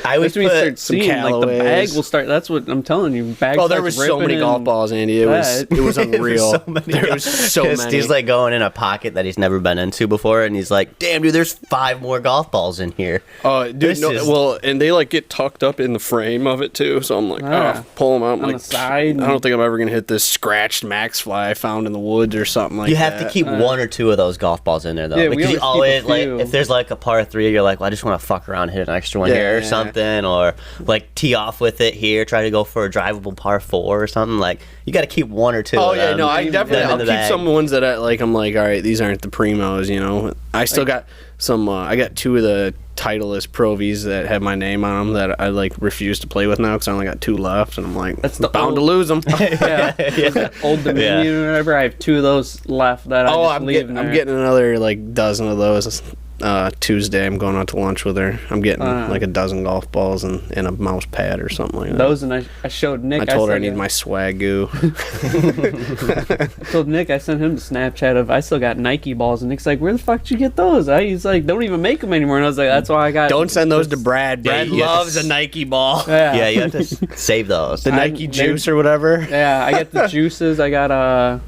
I would That's when you start put. some seeing like the bag Callaways. will start. That's what I'm telling you. Bag Oh, there starts was so many ripping golf and- balls, Andy. It was Yeah. it was unreal. so many There was so many. Steve's like going in a pocket that he's never been into before, and he's like, "Damn, dude, there's 5 more golf balls in here." Oh, dude, This no, is- well, and they like get tucked up in the frame of it too. so I'm like, Ah. pull them out. I'm On like, the side. I don't think I'm ever gonna hit this scratched max fly I found in the woods or something like that. You have to keep one or two of those golf balls in there though, Yeah, we because you always always keep a like few. if there's like a par 3, you're like, well, I just want to fuck around, and hit an extra one here or Yeah. something, or like tee off with it here, try to go for a drivable par 4 or something. Like you got to keep one or two. Oh of yeah, them, no, I them definitely in I'll the keep bag. some ones that I like. I'm like, all right, these aren't the primos, you know. I still got some. I got 2 of the Titleist Pro Vs that have my name on them that I like refuse to play with now because I only got 2 left, and I'm like, That's the bound old- to lose them. Yeah. Old Dominion or whatever. I have 2 of those left that I Oh, just I'm leave getting, there. I'm getting another like dozen of those. Tuesday, I'm going out to lunch with her. I'm getting like a dozen golf balls and a mouse pad or something like that. those, and I showed Nick. I told her I said, need my swagoo. I told Nick I sent him the Snapchat of I still got Nike balls, and Nick's like, "Where the fuck did you get those?" He's like, "Don't even make them anymore." And I was like, "That's why I got." Don't send those to Brad. Yeah, Brad you have to loves a Nike ball. Yeah, Yeah, you have to save those. The I- Nike they- juice or whatever. Yeah, I got the juices. I got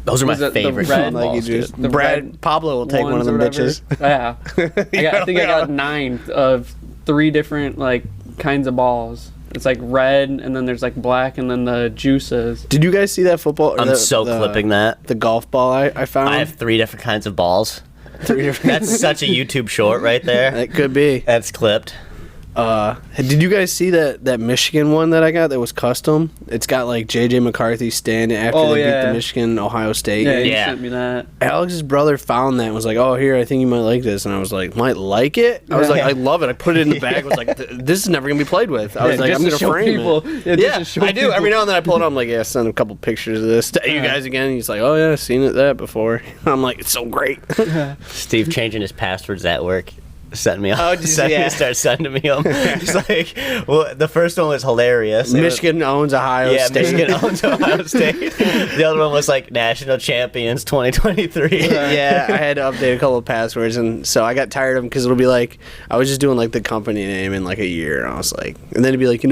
Those are my Was it the favorite red golf Nike balls, juice. dude. The Brad red Pablo will take one of ones or them whatever. bitches. Yeah, I think I got 9 of 3 different like kinds of balls. It's like red, and then there's like black, and then the juices. Did you guys see that football? or I'm so clipping that. The golf ball I found. I have 3 different kinds of balls. 3 different. That's such a YouTube short right there. It could be. That's clipped. Did you guys see that Michigan one that I got that was custom? It's got like JJ McCarthy standing after Oh, they beat yeah. the Michigan Ohio State Yeah, game. you Yeah. sent me that. Alex's brother found that and was like, "Oh, here, I think you might like this." And I was like, "Might like it?" I was like, Yeah. "I love it." I put it in the bag. I was like, "This is never gonna be played with." I was like, just "I'm to gonna show frame people. it." Yeah, just Yeah, to show I do. Every people. now and then I pull it up. I'm like, "Yeah, send a couple pictures of this to you guys again." And he's like, "Oh yeah, I've seen that before." I'm like, "It's so great." Steve changing his passwords at work. Sent me. Oh, did you- yeah. Start sending me them. He's like, well, the first one was hilarious. It was- Michigan owns Ohio Yeah, State. Michigan owns Ohio State. The other one was like national champions 2023. Yeah, I had to update a couple of passwords, and so I got tired of them because it'll be like I was just doing like the company name in like a year, and I was like, and then it'd be like, you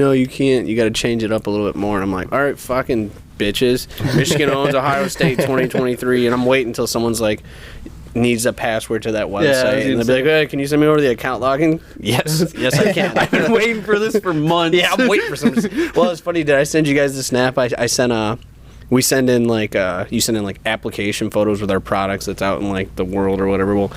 got to change it up a little bit more, and I'm like, all right, fucking bitches, Michigan owns Ohio State 2023, and I'm waiting until someone's like needs a password to that website, and they'll be like, hey, can you send me over the account login? Yes, yes, I can. I've been waiting for this for months. Yeah, I'm waiting for some. Well, it's funny. Did I send you guys the snap? I sent we send in like you send in like application photos with our products that's out in like the world or whatever. Well,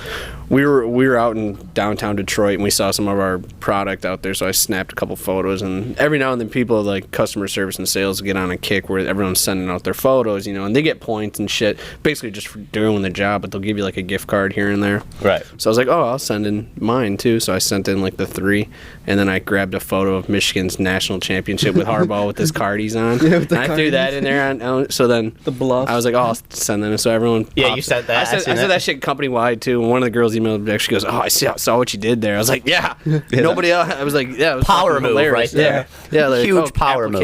we were out in downtown Detroit and we saw some of our product out there, so I snapped a couple photos. And every now and then, people like customer service and sales get on a kick where everyone's sending out their photos, and they get points and shit, basically just for doing the job. But they'll give you like a gift card here and there. Right. So I was like, oh, I'll send in mine too. So I sent in like the 3, and then I grabbed a photo of Michigan's national championship with Harbaugh with his cardies on. Yeah, with the and I threw that in there. So then The bluff. I was like, oh, I'll send them. So everyone. Yeah, pops- you said that. I I said, seen I said that. that shit company wide too. And one of the girls emailed me. She goes, oh, I saw what you did there. I was like, yeah. Nobody else. I was like, yeah. It was Power fucking move hilarious. right there. Yeah. Like, Huge power move.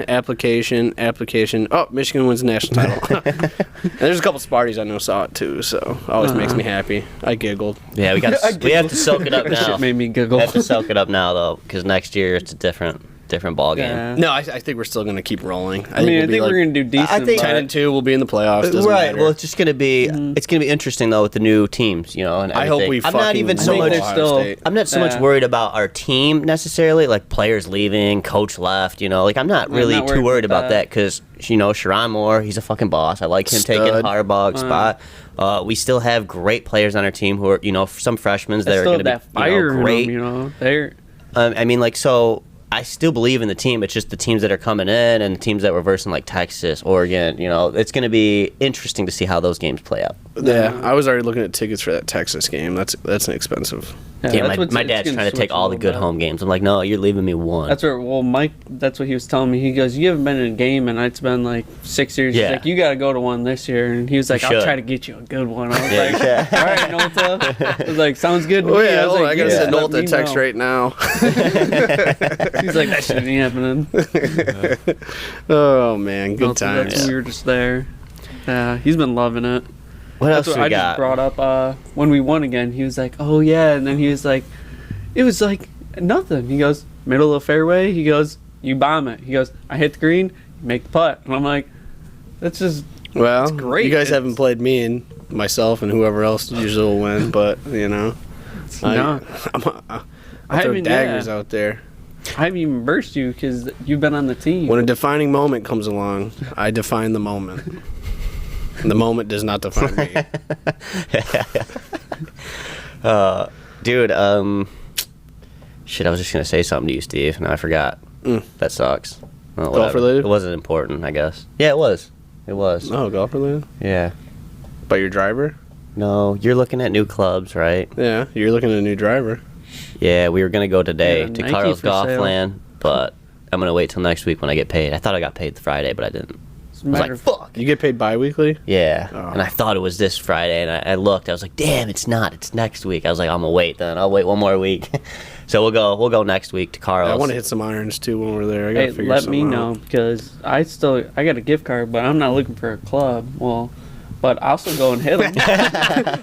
application. Oh, Michigan wins the national title. And there's a couple Sparties I know saw it too. So always makes me happy. I giggled. Yeah, we have to soak it up That now. shit made me We giggle. have to soak it up now though, because next year it's a different ball game. Yeah. No, I think we're still gonna keep rolling. I mean, I think we're gonna do decent. I think- Ten and 2. We'll be in the playoffs. Doesn't Right. matter. Well, it's just gonna be it's gonna be interesting though with the new teams, and I hope everything. we. I'm not even so I think much. they're still- I'm not so much Yeah. worried about our team necessarily, like players leaving, coach left. Like I'm not really not too worried worried about about that because Sharon Moore, he's a fucking boss. I like him taking Stud. Harbaugh's spot. We still have great players on our team who are some freshmen that They are still going have to that be fire great. in them, They're I mean, so I still believe in the team. It's just the teams that are coming in and the teams that were versing like Texas, Oregon. It's going to be interesting to see how those games play out. Yeah, I was already looking at tickets for that Texas game. That's an expensive. Yeah, that's my it's dad's gonna trying to switch take a all the little good bit. home games. I'm like, no, you're leaving me one. That's where, Mike, that's what he was telling me. He goes, you haven't been in a game, and it's been like 6 years. Yeah. He's like, you got to go to one this year. And he was like, You I'll should. try to get you a good one. I was Yeah, like, yeah. all right, Nolta. I was like, sounds good. to Oh me. yeah, I was hold on, like, I gotta yeah, send let Nolte me a text know. right now. He's like, that shit ain't happening. Oh man, good Nolte, times. that's- We were just there. Yeah, he's been loving it. What else That's what we I just got? brought up when we won again. He was like, "Oh yeah," and then he was like, "It was like nothing." He goes, "Middle of fairway." He goes, "You bomb it." He goes, "I hit the green, you make the putt," and I'm like, "That's just Well, great. you guys It's- haven't played me and myself and whoever else usually will win, but I no." throw mean, daggers yeah. out there. I haven't even burst you because you've been on the team. When a defining moment comes along, I define the moment. The moment does not define me. Dude, shit, I was just gonna say something to you, Steve. Now I forgot. That sucks. Well, Golf whatever. related? It wasn't important, I guess. Yeah, it was. It was. Oh, golf related? Yeah. By your driver? No, you're looking at new clubs, right? Yeah, you're looking at a new driver. Yeah, we were gonna go today Yeah, to Nike Carl's for Golf sale. Land, but I'm gonna wait till next week when I get paid. I thought I got paid Friday, but I didn't. It's I a was matter like, of- fuck. You get paid bi-weekly? Yeah, Oh. and I thought it was this Friday, and I looked. I was like, damn, it's not. It's next week. I was like, I'm gonna wait then. I'll wait one more week. So we'll go next week to Carl's. I want to hit some irons too when we're there. I gotta Hey, figure let me something know out. because I got a gift card, but I'm not looking for a club. Well, but I'll still go and hit them.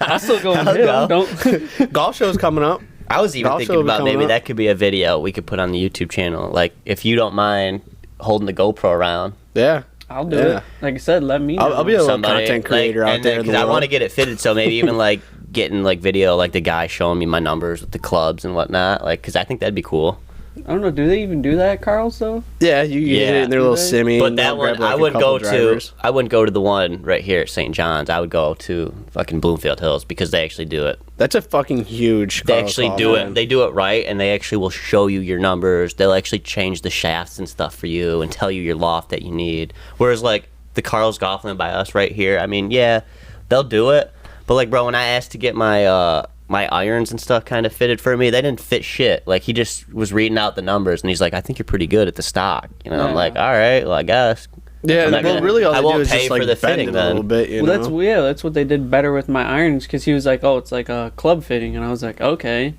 I'll still go and I'll hit go. them. Don't. Golf show's coming up. I was even Golf show thinking will be about coming maybe up. that could be a video we could put on the YouTube channel. Like, if you don't mind holding the GoPro around. Yeah. I'll do Yeah. it. Like I said, let me know. I'll be a little Somebody, content creator out there in the I world. want to get it fitted, so maybe even like getting like video, like the guy showing me my numbers with the clubs and whatnot, like because I think that'd be cool. I don't know. Do they even do that at Carl's though? Yeah, you can hit it in their Do little they? simmy. But and that they'll one, grab, like, I a wouldn't couple go drivers. to. I wouldn't go to the one right here at St. John's. I would go to fucking Bloomfield Hills because they actually do it. That's a fucking huge. They Carl's actually Golf, do man. it. They do it right, and they actually will show you your numbers. They'll actually change the shafts and stuff for you and tell you your loft that you need. Whereas like the Carl's Golf Land by us right here, I mean, yeah, they'll do it. But like, bro, when I asked to get my my irons and stuff kind of fitted for me, they didn't fit shit. Like he just was reading out the numbers, and he's like, "I think you're pretty good at the stock." You know, I'm Yeah. like, "All right, well, I guess." Yeah, I'm not well, gonna- really, all I they won't do is pay just for like the bend fitting it a then. little bit. You Well, know? that's what they did better with my irons because he was like, "Oh, it's like a club fitting," and I was like, "Okay,"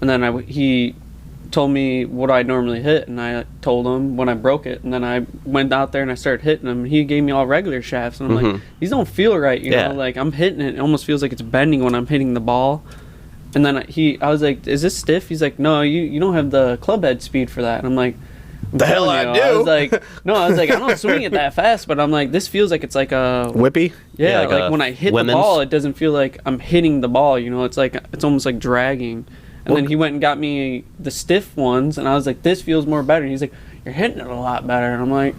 and then he told me what I normally hit, and I told him when I broke it, and then I went out there and I started hitting them, and he gave me all regular shafts, and I'm like, these don't feel right, you Yeah. know, like I'm hitting it, it almost feels like it's bending when I'm hitting the ball. And then I was like, "Is this stiff?" He's like, "No, you don't have the club head speed for that." And I'm like, The hell telling I you, do. I was like, "No, I was like, I don't swing it that fast," but I'm like, this feels like it's like a Whippy. yeah, Yeah, like like a when I hit women's- the ball, it doesn't feel like I'm hitting the ball. You know, it's like it's almost like dragging. And then he went and got me the stiff ones, and I was like, "This feels more better." And he's like, "You're hitting it a lot better." And I'm like,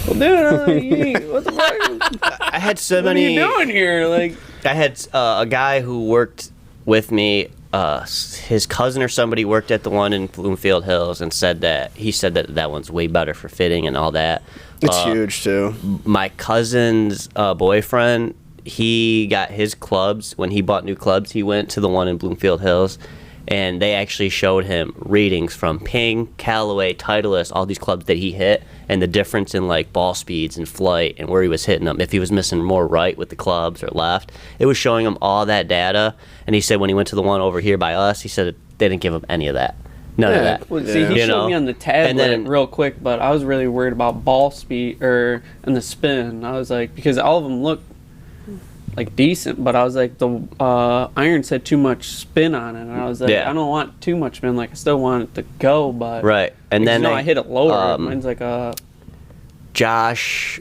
"Well, dude, what the fuck? I had so What are many. you doing here?" Like, I had a guy who worked with me. His cousin or somebody worked at the one in Bloomfield Hills and said that one's way better for fitting and all that. It's huge too. My cousin's boyfriend, he got his clubs when he bought new clubs. He went to the one in Bloomfield Hills, and they actually showed him readings from Ping, Callaway, Titleist, all these clubs that he hit, and the difference in like ball speeds and flight and where he was hitting them. If he was missing more right with the clubs or left, it was showing him all that data. And he said when he went to the one over here by us, he said they didn't give him any of that. None of Yeah. that. well, see, Yeah. he You showed know? me on the tablet And then- real quick, but I was really worried about ball speed and the spin. I was like, because all of them look like decent, but I was like, the irons had too much spin on it, and I was like, Yeah. I don't want too much spin. Like, I still want it to go, but Right. And then I hit it lower. um, Mine's like Josh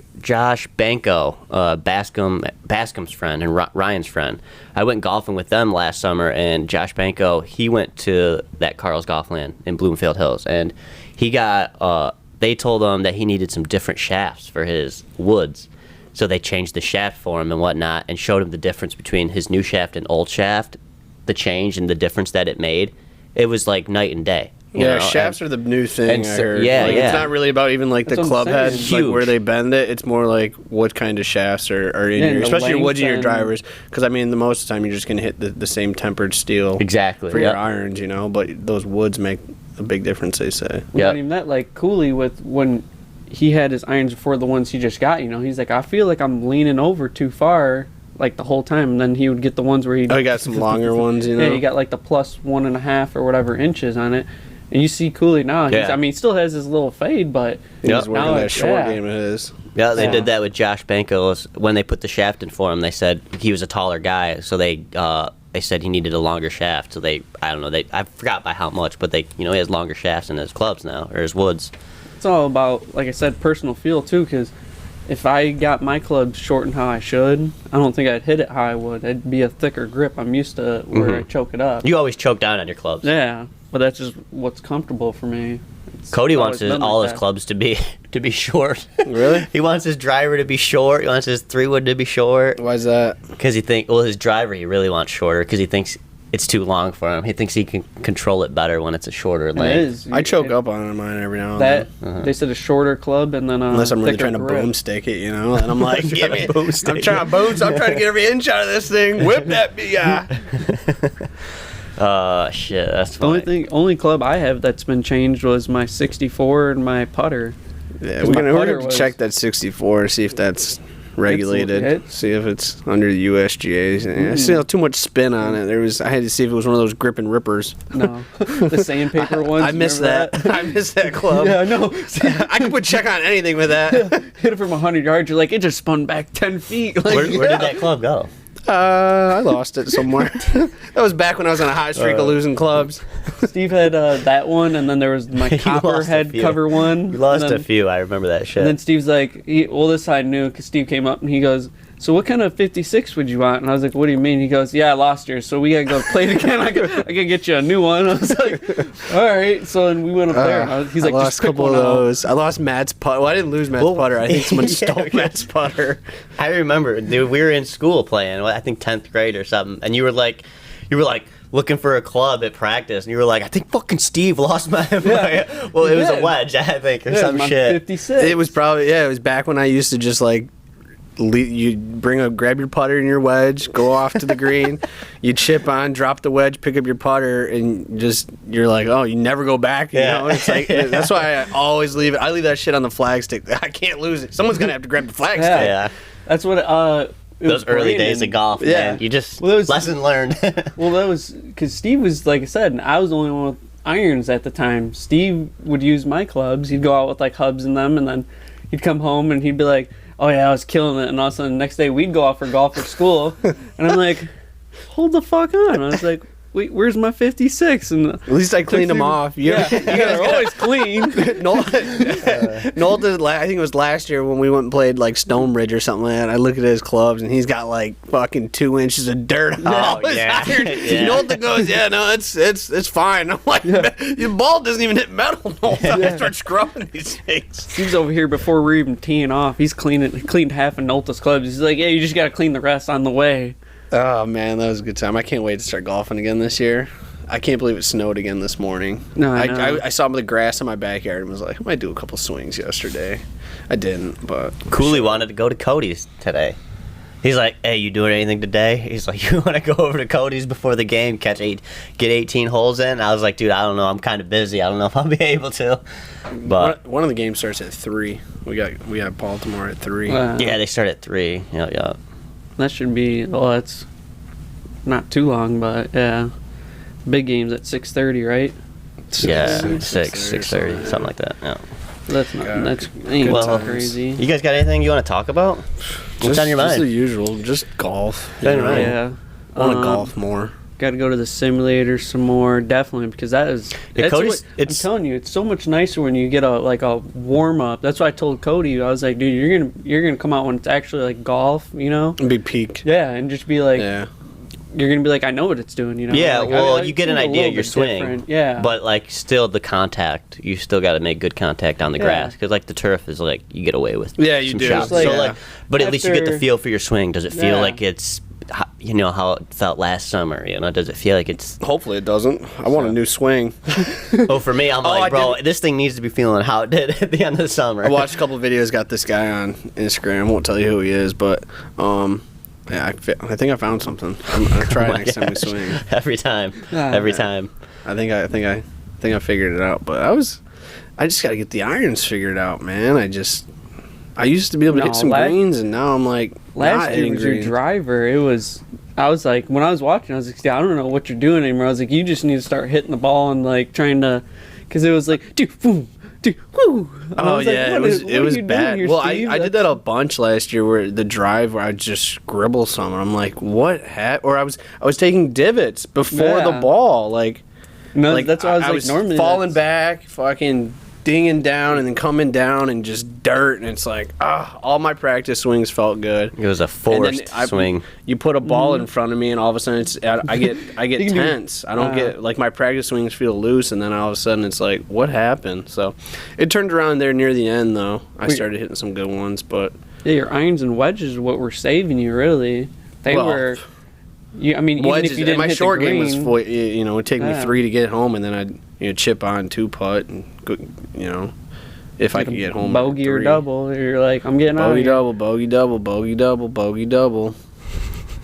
Banco, Bascom's friend and Ryan's friend. I went golfing with them last summer, and Josh Banco, he went to that Carl's Golf Land in Bloomfield Hills, and he got. They told him that he needed some different shafts for his woods, so they changed the shaft for him and whatnot, and showed him the difference between his new shaft and old shaft, the change and the difference that it made. It was like night and day. you Yeah, know, shafts are the new thing. and I so- heard. yeah, Like, yeah. It's not really about even like the That's club what I'm head, saying. like where Huge. they bend it. It's more like what kind of shafts are in Yeah, your, and the especially your woods length in your and- drivers. Because I mean, the most of the time you're just gonna hit the same tempered steel Exactly. for Yep. your irons, you know. But those woods make a big difference. They say. Yeah. not even that. Like Cooley with when he had his irons before the ones he just got. You know, he's like, I feel like I'm leaning over too far, like the whole time. And then he would get the ones where he Oh, you got some longer ones, you know. yeah, he got like the plus 1.5 or whatever inches on it. And you see Cooley now. Yeah. I mean, he still has his little fade, but He's Yep. working now that it's- short yeah. game of his. Yeah, they Yeah. did that with Josh Banco. When they put the shaft in for him, they said he was a taller guy, so they said he needed a longer shaft. So I don't know, I forgot by how much, but he has longer shafts in his clubs now or his woods. it's all about, like I said, personal feel too. Because if I got my club shortened how I should, I don't think I'd hit it how I would. It'd be a thicker grip. I'm used to where I choke it up. You always choke down on your clubs. Yeah, but that's just what's comfortable for me. It's Cody wants always been like all his that. clubs to be short. Really? He wants his driver to be short. He wants his 3-wood to be short. Why is that? Because his driver he really wants shorter because he thinks it's too long for him. He thinks he can control it better when it's a shorter And length. it is. I choke up on mine every now and That then. they said a shorter club and then Unless I'm really thicker trying to grip. boomstick it, you know? And I'm like, Trying to boomstick I'm trying to boom, so I'm trying to get every inch out of this thing. Whip that guy. Shit, that's The only funny. only club I have that's been changed was my 64 and my putter. Yeah, 'Cause we're my gonna putter have to was- check that 64, see if that's regulated, It's- see if it's under the USGA's. I see too much spin on it. I had to see if it was one of those grip and rippers. No, the sandpaper ones. I missed remember that. I missed that club. Yeah, I know. I could put check on anything with that. Hit it from 100 yards. You're like, it just spun back 10 feet. Like, Where did that club go? I lost it somewhere. That was back when I was on a hot streak of losing clubs. Steve had that one, and then there was my You copper lost a head few. cover one. We lost and a then, few. I remember that shit. And then Steve's like, well, this I knew because Steve came up and he goes, so what kind of 56 would you want? And I was like, what do you mean? He goes, yeah, I lost yours, so we gotta go play it again. I gotta get you a new one. I was like, all right. So then we went up there. And he's like, I lost just a pick couple one of out. those. I lost Matt's putter. Well, I didn't lose Matt's putter. I think someone Yeah, stole okay. Matt's putter. I remember, dude, we were in school playing, I think 10th grade or something, and you were like looking for a club at practice, and you were like, I think fucking Steve lost my well, it was a Yeah. wedge, I think, or Yeah, some my shit. 56. It was probably, it was back when I used to just like, you grab your putter and your wedge, go off to the green, you chip on, drop the wedge, pick up your putter, and you're like, oh, you never go back. You Yeah. know, it's like that's why I always leave it. I leave that shit on the flag stick. I can't lose it. Someone's gonna have to grab the flag Yeah. stick. Yeah. That's what it Those was early days Brandon. of golf, Yeah. man. You just, Well, it was- lesson learned. Well, that was because Steve was, like I said, and I was the only one with irons at the time. Steve would use my clubs. He'd go out with like hubs in them, and then he'd come home and he'd be like, oh yeah, I was killing it. And all of a sudden, the next day we'd go out for golf for school, and I'm like, hold the fuck on. I was like, wait, where's my 56? And At least I cleaned them off. You yeah, you guys are always clean. Noel did. I think it was last year when we went and played like Stonebridge or something like that. I look at his clubs and he's got like fucking 2 inches of dirt on all his yeah. irons. Yeah. Noel goes, yeah, no, it's fine. I'm like, your ball doesn't even hit metal. Noel, I start scrubbing these things. Steve's over here before we're even teeing off. He cleaned half of Nolta's clubs. He's like, yeah, you just got to clean the rest on the way. Oh man, that was a good time. I can't wait to start golfing again this year. I can't believe it snowed again this morning. No, I know. I saw the grass in my backyard and was like, I might do a couple swings yesterday. I didn't, but Cooley wanted to go to Cody's today. He's like, hey, you doing anything today? He's like, you want to go over to Cody's before the game, get 18 holes in? I was like, dude, I don't know. I'm kind of busy. I don't know if I'll be able to. But one of the games starts at 3. We got Baltimore at 3. yeah, they start at 3. Yeah. That should be, well, that's not too long, but yeah. Big games at 6:30, right? Yeah, 6:30, 6:30, something like that. Yeah. That's not, God, that's ain't good so times. crazy. You guys got anything you want to talk about? What's on your Just the mind? usual, just golf. On your mind. Yeah. I want to golf more. Got to go to the simulator some more, definitely, because that's Cody's- I'm it's- telling you, it's so much nicer when you get a warm up. That's why I told Cody. I was like, dude, you're gonna come out when it's actually like golf, you know? Be peak. Yeah, and just be like, Yeah. you're gonna be like, I know what it's doing, you know? Yeah, Like, well, I you get an feel a idea little of your bit swing. different. Yeah, But, like, still the contact, you still got to make good contact on the Yeah. grass. Because, like, the turf is, like, you get away with Yeah, you some do. shots. Just like- so, like, but at least you get the after- feel for your swing. Does it feel Yeah. like it's, you know, how it felt last summer? You know, does it feel like it's... Hopefully it doesn't. I want a new swing. Oh, for me, I'm I like, bro, did- this thing needs to be feeling how it did at the end of the summer. I watched a couple of videos. Got this guy on Instagram. I won't tell you who he is, but yeah, I think I found something. I'm gonna try Oh it my next time we gosh. swing. Every time. Ah. Every time. I think I figured it out. But I just got to get the irons figured out, man. I used to be able to No, hit some greens, and now I'm like last not year hitting was your greens. driver. I was like, when I was watching, I was like, I don't know what you're doing anymore. I was like, you just need to start hitting the ball and like trying to, because it was like, dude, boom, dude, woo. And I Oh was like, yeah, what it is- what it are was you doing bad. here, Well, Steve? I did that a bunch last year where the drive where I just scribble some, and I'm like, what or I was taking divots before the Yeah. ball, like No, that's why I was like, was normally falling that's- back, fucking dinging down and then coming down and just dirt, and it's like, all my practice swings felt good. It was a forced swing. You put a ball in front of me, and all of a sudden I get You can do- tense. I don't get like my practice swings feel loose, and then all of a sudden it's like, what happened? So it turned around there near the end though. I started hitting some good ones, but Yeah, your irons and wedges is what were saving you, really. They Well, were. I mean, even wedges. if you didn't My hit short the game green, was, it'd take me Yeah. 3 to get home, and then I'd chip on 2 putt, and go, if I could get home. bogey or 3. double, you're like, I'm getting out of Bogey here. double, bogey double, bogey double, bogey double.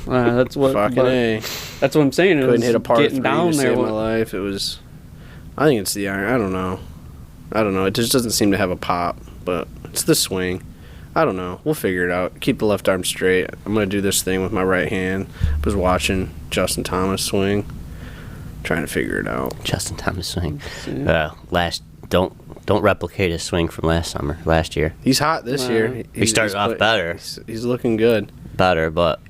That's what. Fucking but A. That's what I'm saying. It Couldn't was hit a par 3 getting down to there. save my life. It was. I think it's the iron. I don't know. It just doesn't seem to have a pop, but it's the swing. I don't know. We'll figure it out. Keep the left arm straight. I'm gonna do this thing with my right hand. I was watching Justin Thomas swing, trying to figure it out. Justin Thomas swing. Yeah. Don't replicate his swing from last year. He's hot this Wow. year. He started off better. He's looking good. Better, but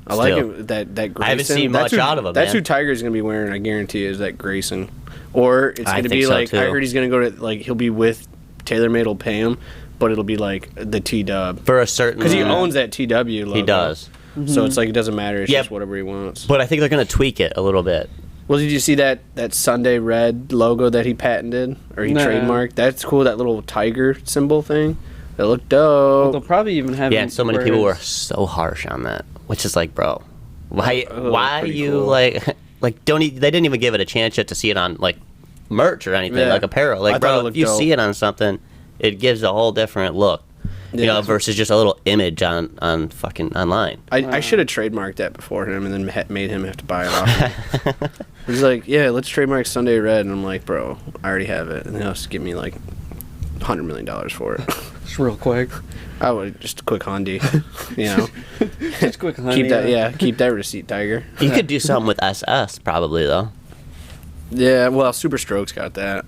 I like still. it. That Grayson. I haven't seen much out of him, That's man. who Tiger's gonna be wearing. I guarantee you, is that Grayson, or it's I gonna think be so, like I too. heard he's gonna go to he'll be with TaylorMade will pay him, but it'll be like the T Dub for a certain because he owns that TW logo. He does. So it's like it doesn't matter. It's Yep. just whatever he wants. But I think they're gonna tweak it a little bit. Well, did you see that Sunday Red logo that he patented or he Nah. trademarked? That's cool. That little tiger symbol thing. That looked They'll dope. probably even have. Yeah, it and so many people were whereas- so harsh on that, which is like, bro, why pretty you cool. like don't they didn't even give it a chance yet to see it on like merch or anything, Yeah. like apparel. I Like, thought it bro, looked if you dope. see it on something, it gives a whole different look. You Yeah. know, versus just a little image on fucking online. I should have trademarked that before him and then made him have to buy it off me. He's like, yeah, let's trademark Sunday Red. And I'm like, bro, I already have it. And he'll just give me like $100 million for it. Just real quick. I would just a quick Hondy, Just quick, honey. keep that receipt, Tiger. You could do something with SS probably though. Yeah, well, Super Strokes got that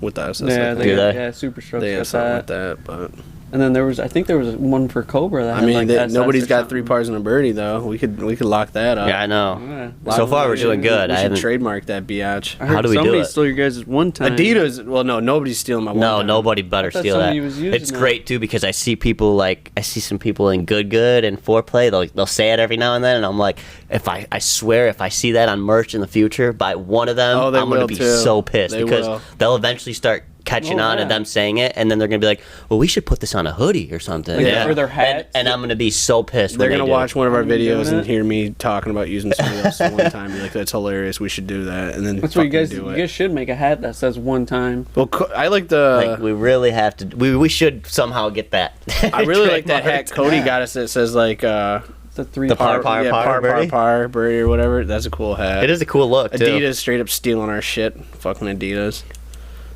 with us. Yeah, Do they? yeah, Super Strokes They got have something with that. that, but And then I think there was one for Cobra that I had mean, like SS nobody's or got something. 3 pars and a birdie though. We could lock that up. Yeah, I know. Yeah. So far we're doing good. We I should haven't. trademark that biatch. I heard How do we do somebody it? stole your guys' one time. Adidas. Well, no, nobody's stealing my. No, one nobody better I thought steal that. somebody was using It's that. great too because I see people I see some people in good and foreplay. They'll say it every now and then, and I'm like, I swear if I see that on merch in the future by one of them, Oh, they I'm gonna will, be too. so pissed They because will. they'll eventually start catching Oh, on to yeah. them saying it, and then they're gonna be like, well, we should put this on a hoodie or something. Yeah. Or their hats. And I'm gonna be so pissed. They're when gonna they do. watch one of our Are you doing videos and it? hear me talking about using somebody else's one time. Be like, "That's hilarious. We should do that." And then That's what you guys do do. it. You guys should make a hat that says one time. Well, I like the. Like we really have to. We should somehow get that. I really like that hat trademarked. Cody got us that says like The 3 The par, par, yeah, par, birdie? par, birdie or whatever. That's a cool hat. It is a cool look too. Adidas straight up stealing our shit. Fucking Adidas.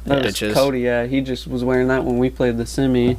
That was Bitches. Cody, yeah. He just was wearing that when we played the semi.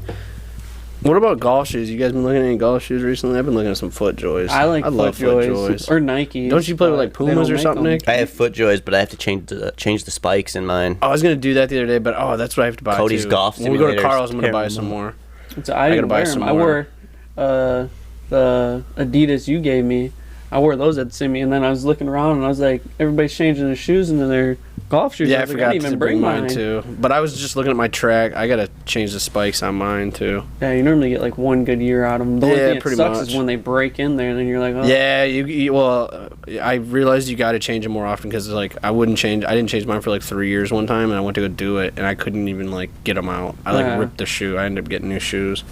What about golf shoes? You guys been looking at any golf shoes recently? I've been looking at some FootJoys. I like love FootJoys. Or Nike. Don't you play with like Pumas or something, Nick? I have FootJoys, but I have to change the spikes in mine. I was gonna do that the other day, but that's what I have to buy. Cody's too. golf When we go to simulators, Carl's, I'm gonna buy terrible. some more. I gotta didn't buy wear some them. I more. wore the Adidas you gave me. I wore those at semi, and then I was looking around, and I was like, everybody's changing their shoes into their golf shoes. Yeah, I was like, forgot didn't to even bring mine too. But I was just looking at my track. I gotta change the spikes on mine too. Yeah, you normally get like one good year out of them. The only Yeah, thing that pretty sucks much. is when they break in there, and then you're like, oh. Yeah, I realized you got to change them more often because like I didn't change mine for like 3 years one time, and I went to go do it, and I couldn't even like get them out. I Yeah. ripped the shoe. I ended up getting new shoes,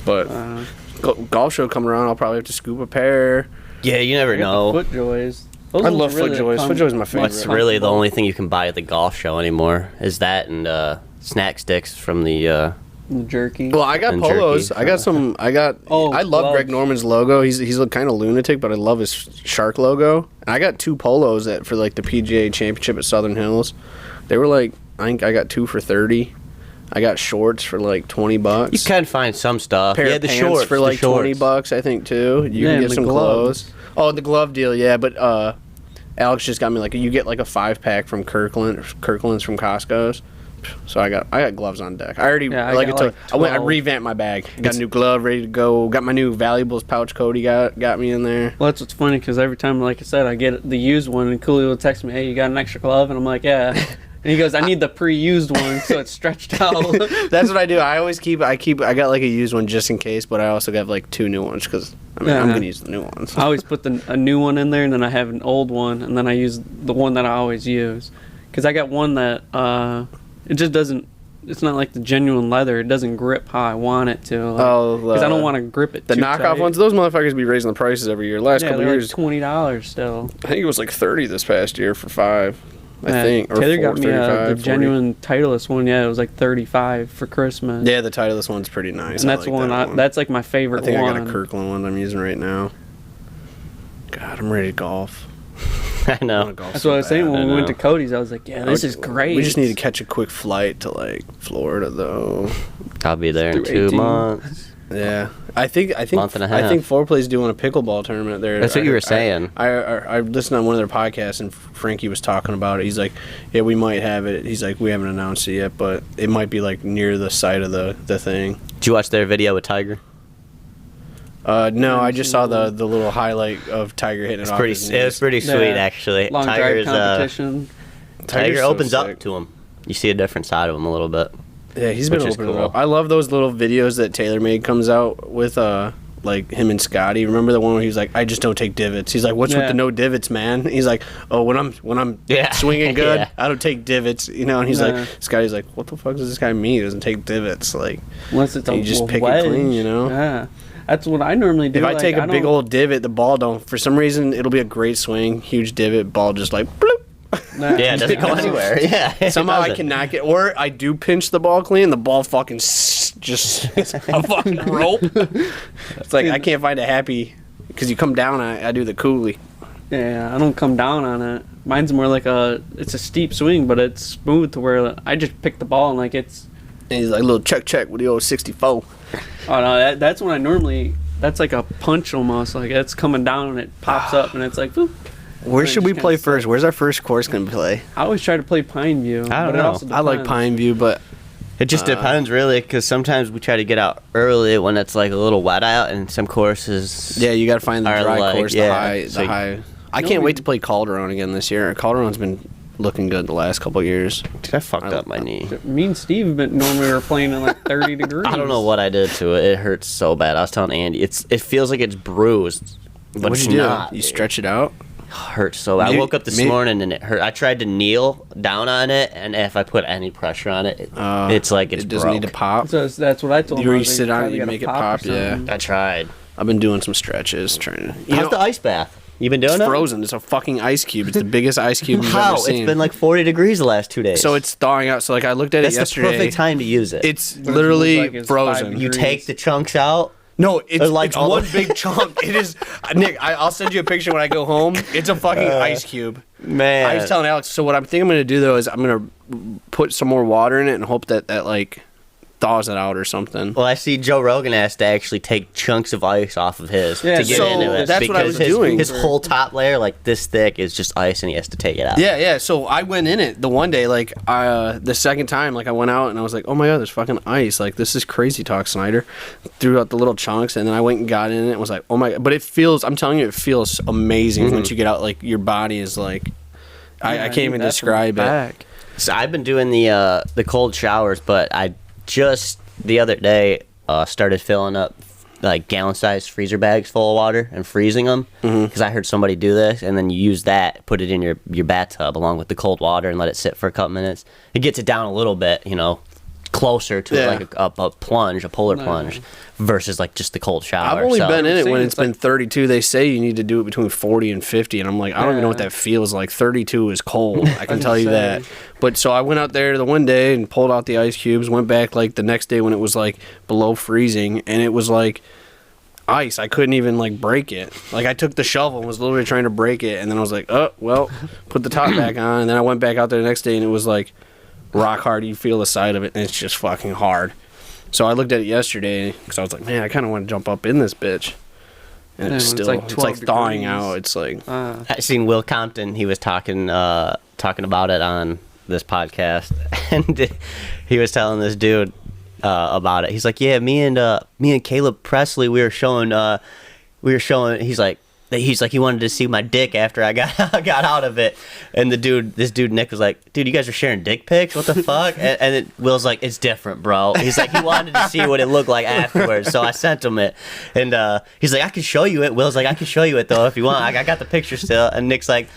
but Uh, golf show coming around, I'll probably have to scoop a pair. Yeah, you never I got know. the FootJoys. Those I ones love are really FootJoys. FootJoys are my favorite. That's really the only thing you can buy at the golf show anymore is that and snack sticks from the. The jerky. Well, I got And polos. jerky. I got some. Oh, I love gloves. Greg Norman's logo. He's kind of lunatic, but I love his shark logo. And I got 2 polos for like the PGA Championship at Southern Hills. They were like, I think I got 2 for $30. I got shorts for like $20. You can find some stuff. Pair yeah, of the pants shorts for the like shorts. $20, I think too. You Yeah, can and get the some gloves. clothes. Oh, the glove deal, yeah. But Alex just got me like you get like a 5-pack from Kirkland's from Costco's. So I got gloves on deck. I already Yeah, I like got, it. like, I 12. revamped my bag. Got a new glove ready to go. Got my new valuables pouch. Cody got me in there. Well, that's what's funny because every time, like I said, I get the used one, and Cooley will text me, "Hey, you got an extra glove?" And I'm like, "Yeah." And he goes, I need the pre-used one so it's stretched out. That's what I do. I always I got like a used one just in case, but I also got like 2 new ones because I'm Yeah. gonna use the new ones. I always put a new one in there, and then I have an old one, and then I use the one that I always use. Because I got one that it just doesn't. It's not like the genuine leather. It doesn't grip how I want it to. Because I don't want to grip it. The too knockoff tight. ones, those motherfuckers be raising the prices every year. Last Yeah, couple they're years, like $20 still. I think it was like 30 this past year for 5. I think. Or Taylor 4, got me 35, the 40. genuine Titleist one. Yeah, it was like 35 for Christmas. Yeah, the Titleist one's pretty nice. and that's I like one. that one. That's like my favorite I think one. I got a Kirkland one I'm using right now. God, I'm ready to golf. I I know. wanna golf That's so what I was saying bad. when we I went to know. Cody's. I was like, yeah, this is great. We just need to catch a quick flight to like Florida though. I'll be there in Through 2 18. months. Yeah, I think Month and a I half. think Fourplay's doing a pickleball tournament there. That's what you were saying. I listened on one of their podcasts and Frankie was talking about it. He's like, yeah, we might have it. He's like, we haven't announced it yet, but it might be like near the site of the thing. Did you watch their video with Tiger? No, I just saw the little highlight of Tiger hitting it It's off pretty. his It was knees. pretty Yeah. sweet actually. long Tiger's drive competition. Tiger so opens sick. up to him. You see a different side of him a little bit. Yeah, he's been which is opening cool. up. I love those little videos that TaylorMade comes out with, like him and Scotty. Remember the one where he's like, "I just don't take divots." He's like, "What's with Yeah. the no divots, man?" He's like, "Oh, when I'm Yeah. swinging good, Yeah. I don't take divots." You know, and he's Yeah. like, Scotty's like, "What the fuck does this guy mean? He doesn't take divots?" Like, Unless it's a You just pick it wedge. clean, you know? Yeah, that's what I normally do. if I like, take a big don't- old divot, the ball don't. For some reason, it'll be a great swing, huge divot, ball just like bloop. Nah. Yeah, it doesn't go anywhere. Yeah. it Somehow I doesn't. cannot get, or I do pinch the ball clean, the ball fucking just it's a fucking rope. It's like I can't find a happy because you come down. I do the coolie. Yeah, I don't come down on it. Mine's more like it's a steep swing, but it's smooth to where I just pick the ball and like it's. And he's like little check with the old 64. Oh no, that's when I normally. That's like a punch almost. Like it's coming down and it pops up and it's like. Boop. Where Like, should we just play kinda first? Where's our first course gonna play? I always try to play Pine View. I don't but it know. also I like depends. Pine View, but It just depends, really, because sometimes we try to get out early when it's like a little wet out, and some courses. yeah, you got to find the Are dry like- course, yeah, the high. so- I No, can't we- wait to play Calderon again this year. Calderon's been looking good the last couple of years. Dude, I fucked up my knee. Me and Steve, but normally we were playing in like 30 degrees. I don't know what I did to it. It hurts so bad. I was telling Andy, it feels like it's bruised, but What'd it's you do? not. You It stretch it out? hurts so bad. I Maybe- woke up this maybe- morning and it hurt. I tried to kneel down on it, and if I put any pressure on it, it's like it's it doesn't need to broke. pop. So that's what I told him. You I was sit like, on it, probably you gotta make it or pop, yeah. something. I tried. I've been doing some stretches, trying to. You How's know, the ice bath? You been doing it's it? frozen. It's a fucking ice cube. It's the biggest ice cube you've How? ever seen. It's been like 40 degrees the last 2 days. so it's thawing out. So like I looked at that's it the yesterday. perfect time to use it. It's What does it literally look like? It's frozen. 5 you degrees. take the chunks out. No, it's like it's all one the- big chunk. It is, Nick. I'll send you a picture when I go home. It's a fucking ice cube. Man, I was telling Alex. So what I'm thinking I'm gonna do though is I'm gonna put some more water in it and hope that like thaws it out or something. Well, I see Joe Rogan has to actually take chunks of ice off of his Yeah, to get so into it. that's what I because was doing. His whole top layer, like this thick, is just ice, and he has to take it out. Yeah. So I went in it the one day, like the second time, like I went out and I was like, oh my god, there's fucking ice. Like this is crazy talk, Snyder. Threw out the little chunks and then I went and got in it and was like, oh my god. But it feels, I'm telling you, it feels amazing once you get out. Like your body is like, I can't even describe it. Back. So I've been doing the cold showers, but I just the other day started filling up like gallon-sized freezer bags full of water and freezing them because I heard somebody do this, and then you use that, put it in your bathtub along with the cold water and let it sit for a couple minutes. It gets it down a little bit, closer to Yeah. like a plunge, a polar plunge, versus like just the cold shower. I've only So- been in it when saying it's it's been like- 32. They say you need to do it between 40 and 50, and I'm like, I don't even know what Yeah. that feels like. 32 is cold. I can tell you say. that. But so I went out there the one day and pulled out the ice cubes. Went back like the next day when it was like below freezing, and it was like ice. I couldn't even like break it. Like I took the shovel and was literally trying to break it, and then I was like, oh well, put the top back on, and then I went back out there the next day, and it was like rock hard. You feel the side of it, and it's just fucking hard. So I looked at it yesterday because I was like, man, I kind of want to jump up in this bitch. And Yeah, it's when it's still, like it's 12 like thawing degrees. out. It's like, I seen Will Compton. He was talking about it on this podcast, and he was telling this dude about it. He's like, "Yeah, me and Caleb Presley, we were showing." He's like, he's like, he wanted to see my dick after I got got out of it. And this dude Nick was like, dude, you guys are sharing dick pics? What the fuck? And Will's like, it's different, bro. He's like, he wanted to see what it looked like afterwards, so I sent him it. And he's like, I can show you it. Will's like, I can show you it though if you want. I got the picture still. And Nick's like,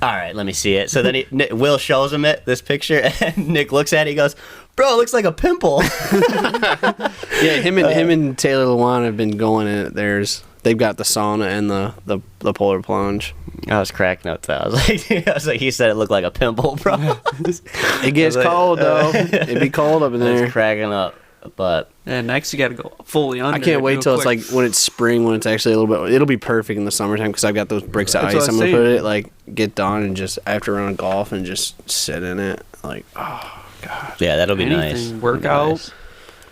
all right, let me see it. So then Will shows him this picture, and Nick looks at it. He goes, bro, it looks like a pimple. Yeah, him and Taylor Lewan have been going at it. They've got the sauna and the polar plunge. I was cracking up. I was like, he said it looked like a pimple, bro. It gets cold though. It'd be cold up in I was there. cracking up, but Yeah, next you got to go fully under. I can't it wait real till it's quick. like when it's spring, when it's actually a little bit. It'll be perfect in the summertime because I've got those bricks of That's ice. what I I'm was gonna put saying. it like get done and just after a round of golf and just sit in it. Like, oh god, yeah, that'll be nice. Anything, workout, Nice.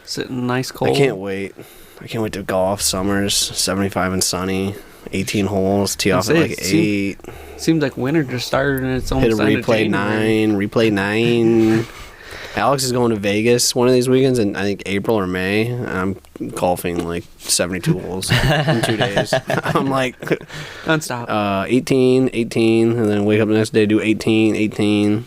sitting nice cold. I can't wait. I can't wait to golf. Summers 75 and sunny, 18 holes. Tee off at That's like it. See- 8. Seems like winter just started and it's Hit a almost end of replay January. 9. Replay 9. Alex is going to Vegas one of these weekends in I think April or May. I'm golfing like 72 holes in 2 days. I'm like Nonstop. 18, and then wake up the next day, do 18.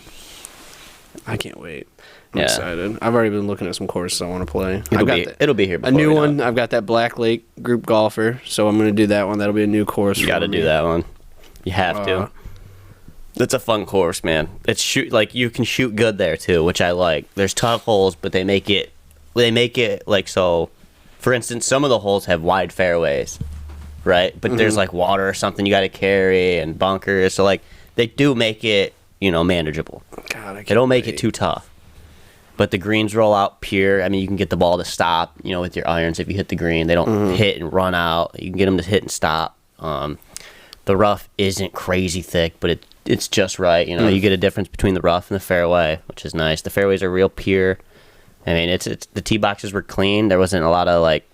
I can't wait. I'm Yeah. excited. I've already been looking at some courses I want to play. It'll be here. a Before new we know one. it. I've got that Black Lake group golfer, so I'm going to do that one. That'll be a new course. You got to for do me. that one. You have to. Uh, It's a fun course, man. It's you can shoot good there too, which I like. There's tough holes, but they make it like so. For instance, some of the holes have wide fairways, right? But there's like water or something you got to carry and bunkers, so like they do make it manageable. God, I They don't make wait. it too tough. But the greens roll out pure. I mean, you can get the ball to stop, with your irons if you hit the green. They don't hit and run out. You can get them to hit and stop. The rough isn't crazy thick, but it's just right. You get a difference between the rough and the fairway, which is nice. The fairways are real pure. I mean, it's the tee boxes were clean. There wasn't a lot of like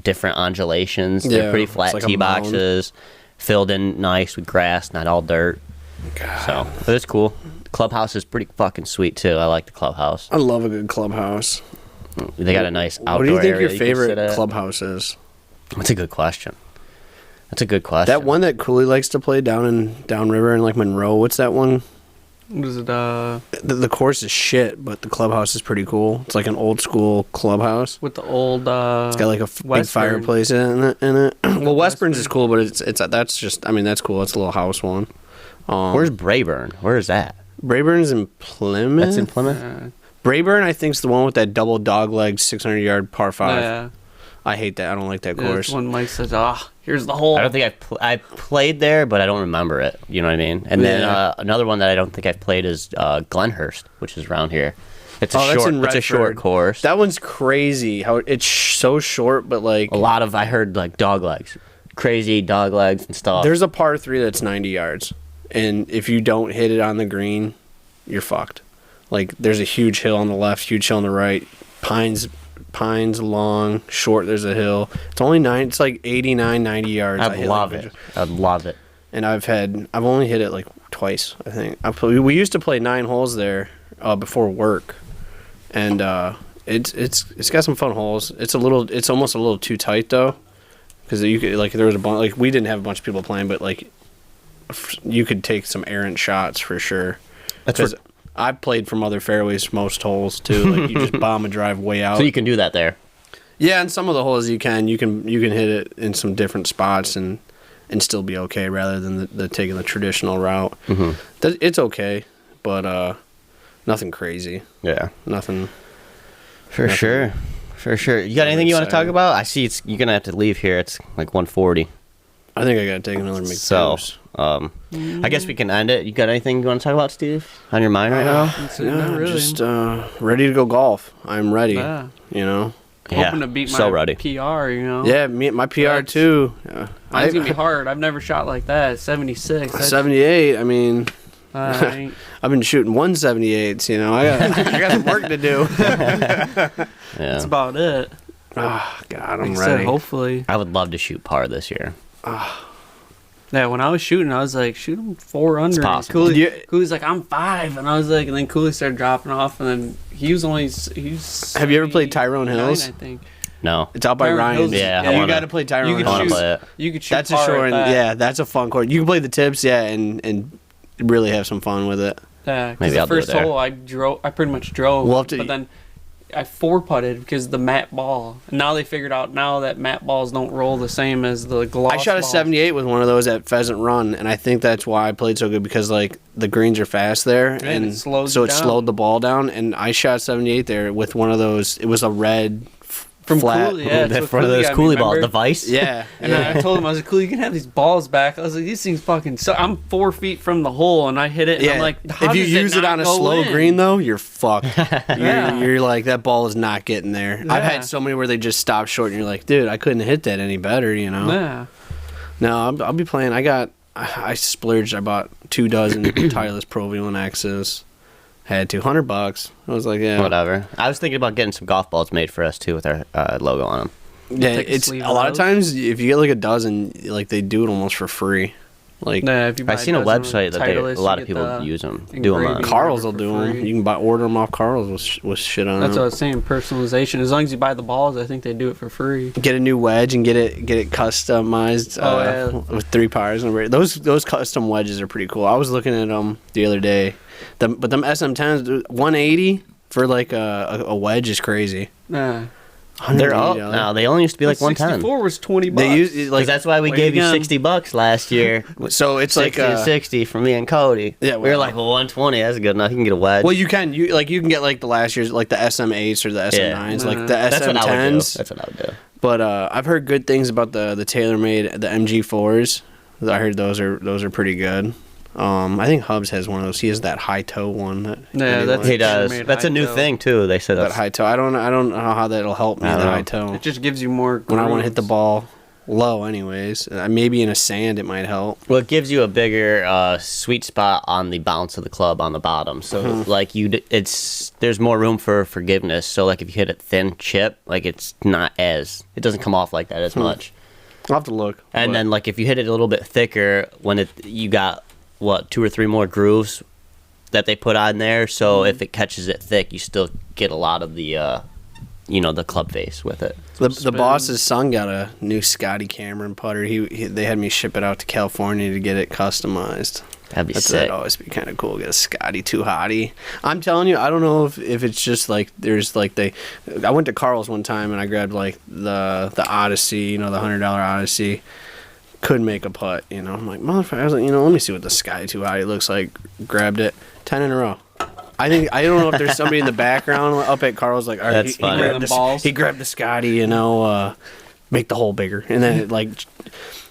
different undulations. Yeah, They're pretty it's flat like a tee mound. boxes, filled in nice with grass, not all dirt. So, but it's cool. The clubhouse is pretty fucking sweet too. I like the clubhouse. I love a good clubhouse. They got a nice outdoor What do you think area your you can favorite sit at. clubhouse is? That's a good question. That's a good question. That one that Cooley likes to play downriver in like Monroe. What's that one? What is it? The course is shit, but the clubhouse is pretty cool. It's like an old school clubhouse. With the old. It's got like a big Westburn. fireplace in it. Well, Westburn's is Westburn. cool, but that's just. I mean, that's cool. It's a little house one. Where's Brayburn? Where is that? Brayburn's in Plymouth? That's in Plymouth. Brayburn, I think, is the one with that double dog-legged 600-yard par 5. Yeah. I hate that. I don't like that Yeah, course. that's when Mike says, here's the hole. I don't think I played there, but I don't remember it. You know what I mean? And then Yeah. another one that I don't think I've played is Glenhurst, which is around here. It's a Oh, that's short. in It's a short Redford. course. That one's crazy. How it's so short, but like A lot of I heard like dog legs, crazy dog legs and stuff. there's a par 3 that's 90 yards, and if you don't hit it on the green, you're fucked. Like there's a huge hill on the left, huge hill on the right. Pines long, short. There's a hill. It's only 9. It's like 89, 90 yards. I'd hit love like it. I'd love it. And I've only hit it like twice. I think we used to play 9 holes there before work, and it's got some fun holes. It's almost a little too tight though, because you could there was a bunch we didn't have a bunch of people playing, but you could take some errant shots for sure. That's Because I've played from other fairways most holes too. Like you just bomb a drive way out. So you can do that there. Yeah, and some of the holes you can hit it in some different spots and still be okay, rather than the taking the traditional route. Mm-hmm. It's okay, but nothing crazy. Yeah. Nothing. For Nothing. sure. For sure. You got I'm anything you want to talk excited. about? I see you're going to have to leave here. It's like 1:40. I think I gotta take another McDonald's. So, I guess we can end it. You got anything you want to talk about, Steve? On your mind right now? That's it, not really. Just ready to go golf. I'm ready. Yeah. You know. Hoping to beat my so ready. PR, Yeah, my PR That's- too. Mine's going to be hard. I've never shot like that. 76. That's, 78. I mean, I I've been shooting 178s. You know, I got some work to do. Yeah. that's about it. Oh God, I'm Like I said, ready. hopefully. I would love to shoot par this year. Yeah, when I was shooting, I was like, shoot him 4 under. And possible. Cooley, Yeah. Cooley's like, I'm 5. And I was like, and then Cooley started dropping off. And then he was only. Have you ever played Tyrone 79, Hills? I think. No. It's out by Tyron Ryan's. Hills- Yeah, I you wanna- got to play Tyron You could I wanna Hills. play it. You could shoot That's a par short. at that. Yeah, that's a fun course. You can play the tips. Yeah, and really have some fun with it. Yeah, because Maybe the I'll do it first there. hole I pretty much drove, We'll have to- but then I 4-putted because of the matte ball. And now they figured out now that matte balls don't roll the same as the gloss I shot a balls. 78 with one of those at Pheasant Run, and I think that's why I played so good because like the greens are fast there, and it slows so you it down. slowed the ball down. And I shot 78 there with one of those. It was a red From flat. Cooley, yeah, it's That's what one of Cooley those got me, coolie balls, remember? the Vice. Yeah, And I told him, I was like, cool, you can have these balls back. I was like, these things fucking suck. I'm 4 feet from the hole, and I hit it, and I'm like, how if you does use it not on a go slow in? green though, you're fucked. Yeah. You're like that ball is not getting there. I've Yeah. had so many where they just stop short, and you're like, dude, I couldn't hit that any better, you know. Yeah. No, I'll be playing. I splurged. I bought 2 dozen Titleist Pro V1 X's. Had $200. I was like, yeah, Whatever. I was thinking about getting some golf balls made for us too with our logo on them. Yeah, Take a it's sleeve a of lot of those. times if you get like a dozen, like they do it almost for free. Like Yeah, if you buy I've seen a dozen website that Titleist, a lot you of get people the use them. Do them on. engraving. Carl's will for do them. free. You can order them off Carl's with shit on That's what I them. was saying. Personalization. As long as you buy the balls, I think they do it for free. Get a new wedge and get it customized with 3 pars and everything. Those custom wedges are pretty cool. I was looking at them the other day. But them SM10s 180 for like a wedge is crazy. Nah. They're all $180. now. They only used to be like 110. 64 was $20. They use Like like that's why we Where gave you you going? $60 last year. so it's 60 like to 60 from me and Cody. Yeah, we were well- like, well, 120. That's good enough. You can get a wedge. well you can can get like the last year's like the SM8s or the SM9s like the that's what I would do. SM10s. That's what I would do. But I've heard good things about the TaylorMade, the MG4s. I heard those are pretty good. I think Hubs has one of those. He has that high toe one. That Yeah, he that's- likes. He does. Tailor-made That's a new high toe. thing too. They said that that's high toe. I don't know how that'll help me. I The don't high know. toe. It just gives you more. When I want to hit the grooves. ball low, anyways. Maybe in a sand it might help. well, it gives you a bigger sweet spot on the bounce of the club on the bottom. So like there's more room for forgiveness. So like if you hit a thin chip, like it doesn't come off like that as much. I'll have to look. And but- then like if you hit it a little bit thicker, when you got 2 or 3 more grooves that they put on there. So if it catches it thick, you still get a lot of the the club face with it. the spin. boss's son got a new Scotty Cameron putter. They had me ship it out to California to get it customized. That'd be That'd sick. always be kind of cool. Get a Scotty 2 hottie. I'm telling you, I don't know if it's just like there's like I went to Carl's one time and I grabbed like the Odyssey, the $100 Odyssey. Couldn't make a putt, I'm like, motherfucker. I was like, let me see what the Scotty 2 hottie looks like. Grabbed it, 10 in a row. I don't know if there's somebody in the background up at Carl's like, all right, That's he funny. grabbed Them balls. he grabbed the Scotty, make the hole bigger, and then it like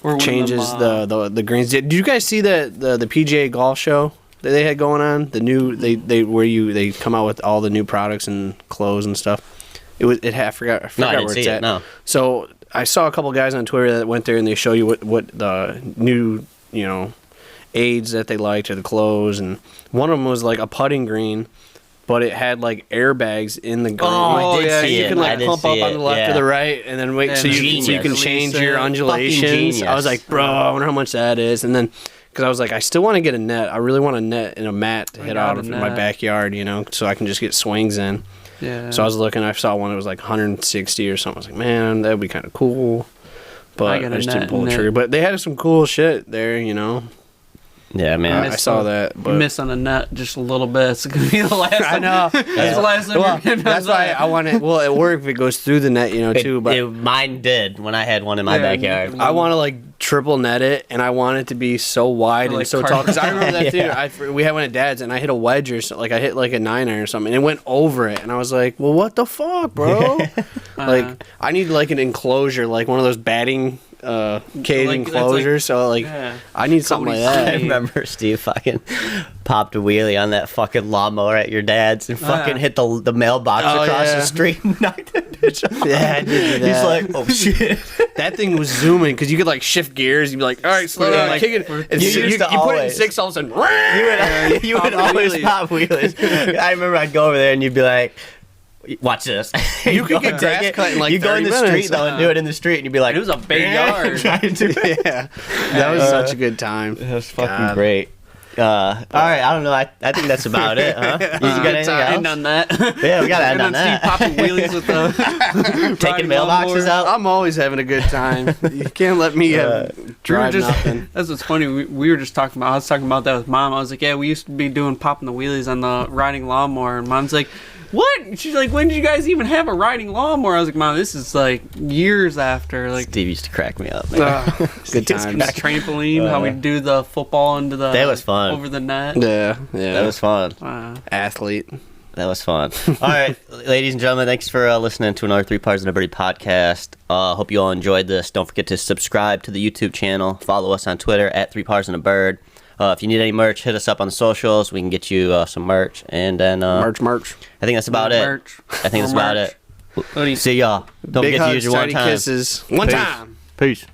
Or one of them, changes the greens. Did you guys see the PGA golf show that they had going on? The new they come out with all the new products and clothes and stuff. I forgot No, I didn't where see it's it. at. No. So I saw a couple guys on Twitter that went there and they show you what the new aids that they liked or the clothes, and one of them was like a putting green. But it had like airbags in the green. Oh, I did see You it. can I like did pump see up on it, the left yeah. or the right, and then wait, And so you can genius. change Release your it. undulations. Fucking I was like, bro, I wonder how much that is. And then, because I was like, I still want to get a net. I really want a net and a mat to I hit got out a of my net. backyard, so I can just get swings in. Yeah. So I was looking, I saw one that was like 160 or something. I was like, man, that would be kind of cool. But I I, got a just net didn't pull the and trigger. net. But they had some cool shit there, Yeah, man. I saw that. You But miss on a net just a little bit. It's gonna be the last. I know. That's the last time. Well, you're gonna that's why I want it. Well, at work, if it goes through the net, too. But Mine did when I had one in my Yeah, backyard. I want to like triple net it, and I want it to be so wide Or, and like, so tall. Because I remember that Yeah. too. We had one at Dad's, and I hit a wedge or something. Like I hit like a 9-iron or something, and it went over it. And I was like, "Well, what the fuck, bro? Like, I need like an enclosure, like one of those batting cage Like, that's enclosures. So like, Yeah. I need something like Cody I that. Steve. remember Steve fucking popped a wheelie on that fucking lawnmower at your dad's and fucking hit the mailbox Oh, across yeah. the street and knocked that bitch off. Yeah, I did do He's that. like, oh shit. That thing was zooming because you could like shift gears. You'd be like, "All right, slow Yeah, down, like, kick it." And you so used to you put it in always- 6, all of a sudden. You would pop always wheelies. pop wheelies. I remember I'd go over there and you'd be like, watch this. You could go get and grass take it. cut in, like, you go in 30 the minutes. street though and do it in the street and you'd be like, It was a big yard. trying to. Yeah, that was such a good time. That was fucking God. great. All right, I don't know. I think that's about it, huh? You got anything End else? on that. Yeah, we gotta end on And then that. Steve popping wheelies with the Taking riding mailboxes lawnmower. out. I'm always having a good time. You can't let me drive nothing. That's what's funny. We were just talking about. I was talking about that with Mom. I was like, yeah, we used to be doing popping the wheelies on the riding lawnmower, and Mom's like, what? She's like, when did you guys even have a riding lawnmower? I was like, Mom, this is like years after. Like, Steve used to crack me up, man. Good this times. trampoline, how we do the football into the That was fun. over the net. Yeah, That was fun. athlete. That was fun. All right, ladies and gentlemen, thanks for listening to another 3 Parts and a Birdie podcast. Hope you all enjoyed this. Don't forget to subscribe to the YouTube channel. Follow us on Twitter at 3 Parts and a Bird. If you need any merch, hit us up on the socials. We can get you some merch. And then March. I think that's about it. Merch. I think that's about it. What do you See y'all. Don't Big forget to hugs, use your one tiny time. kisses. One Peace. time. Peace.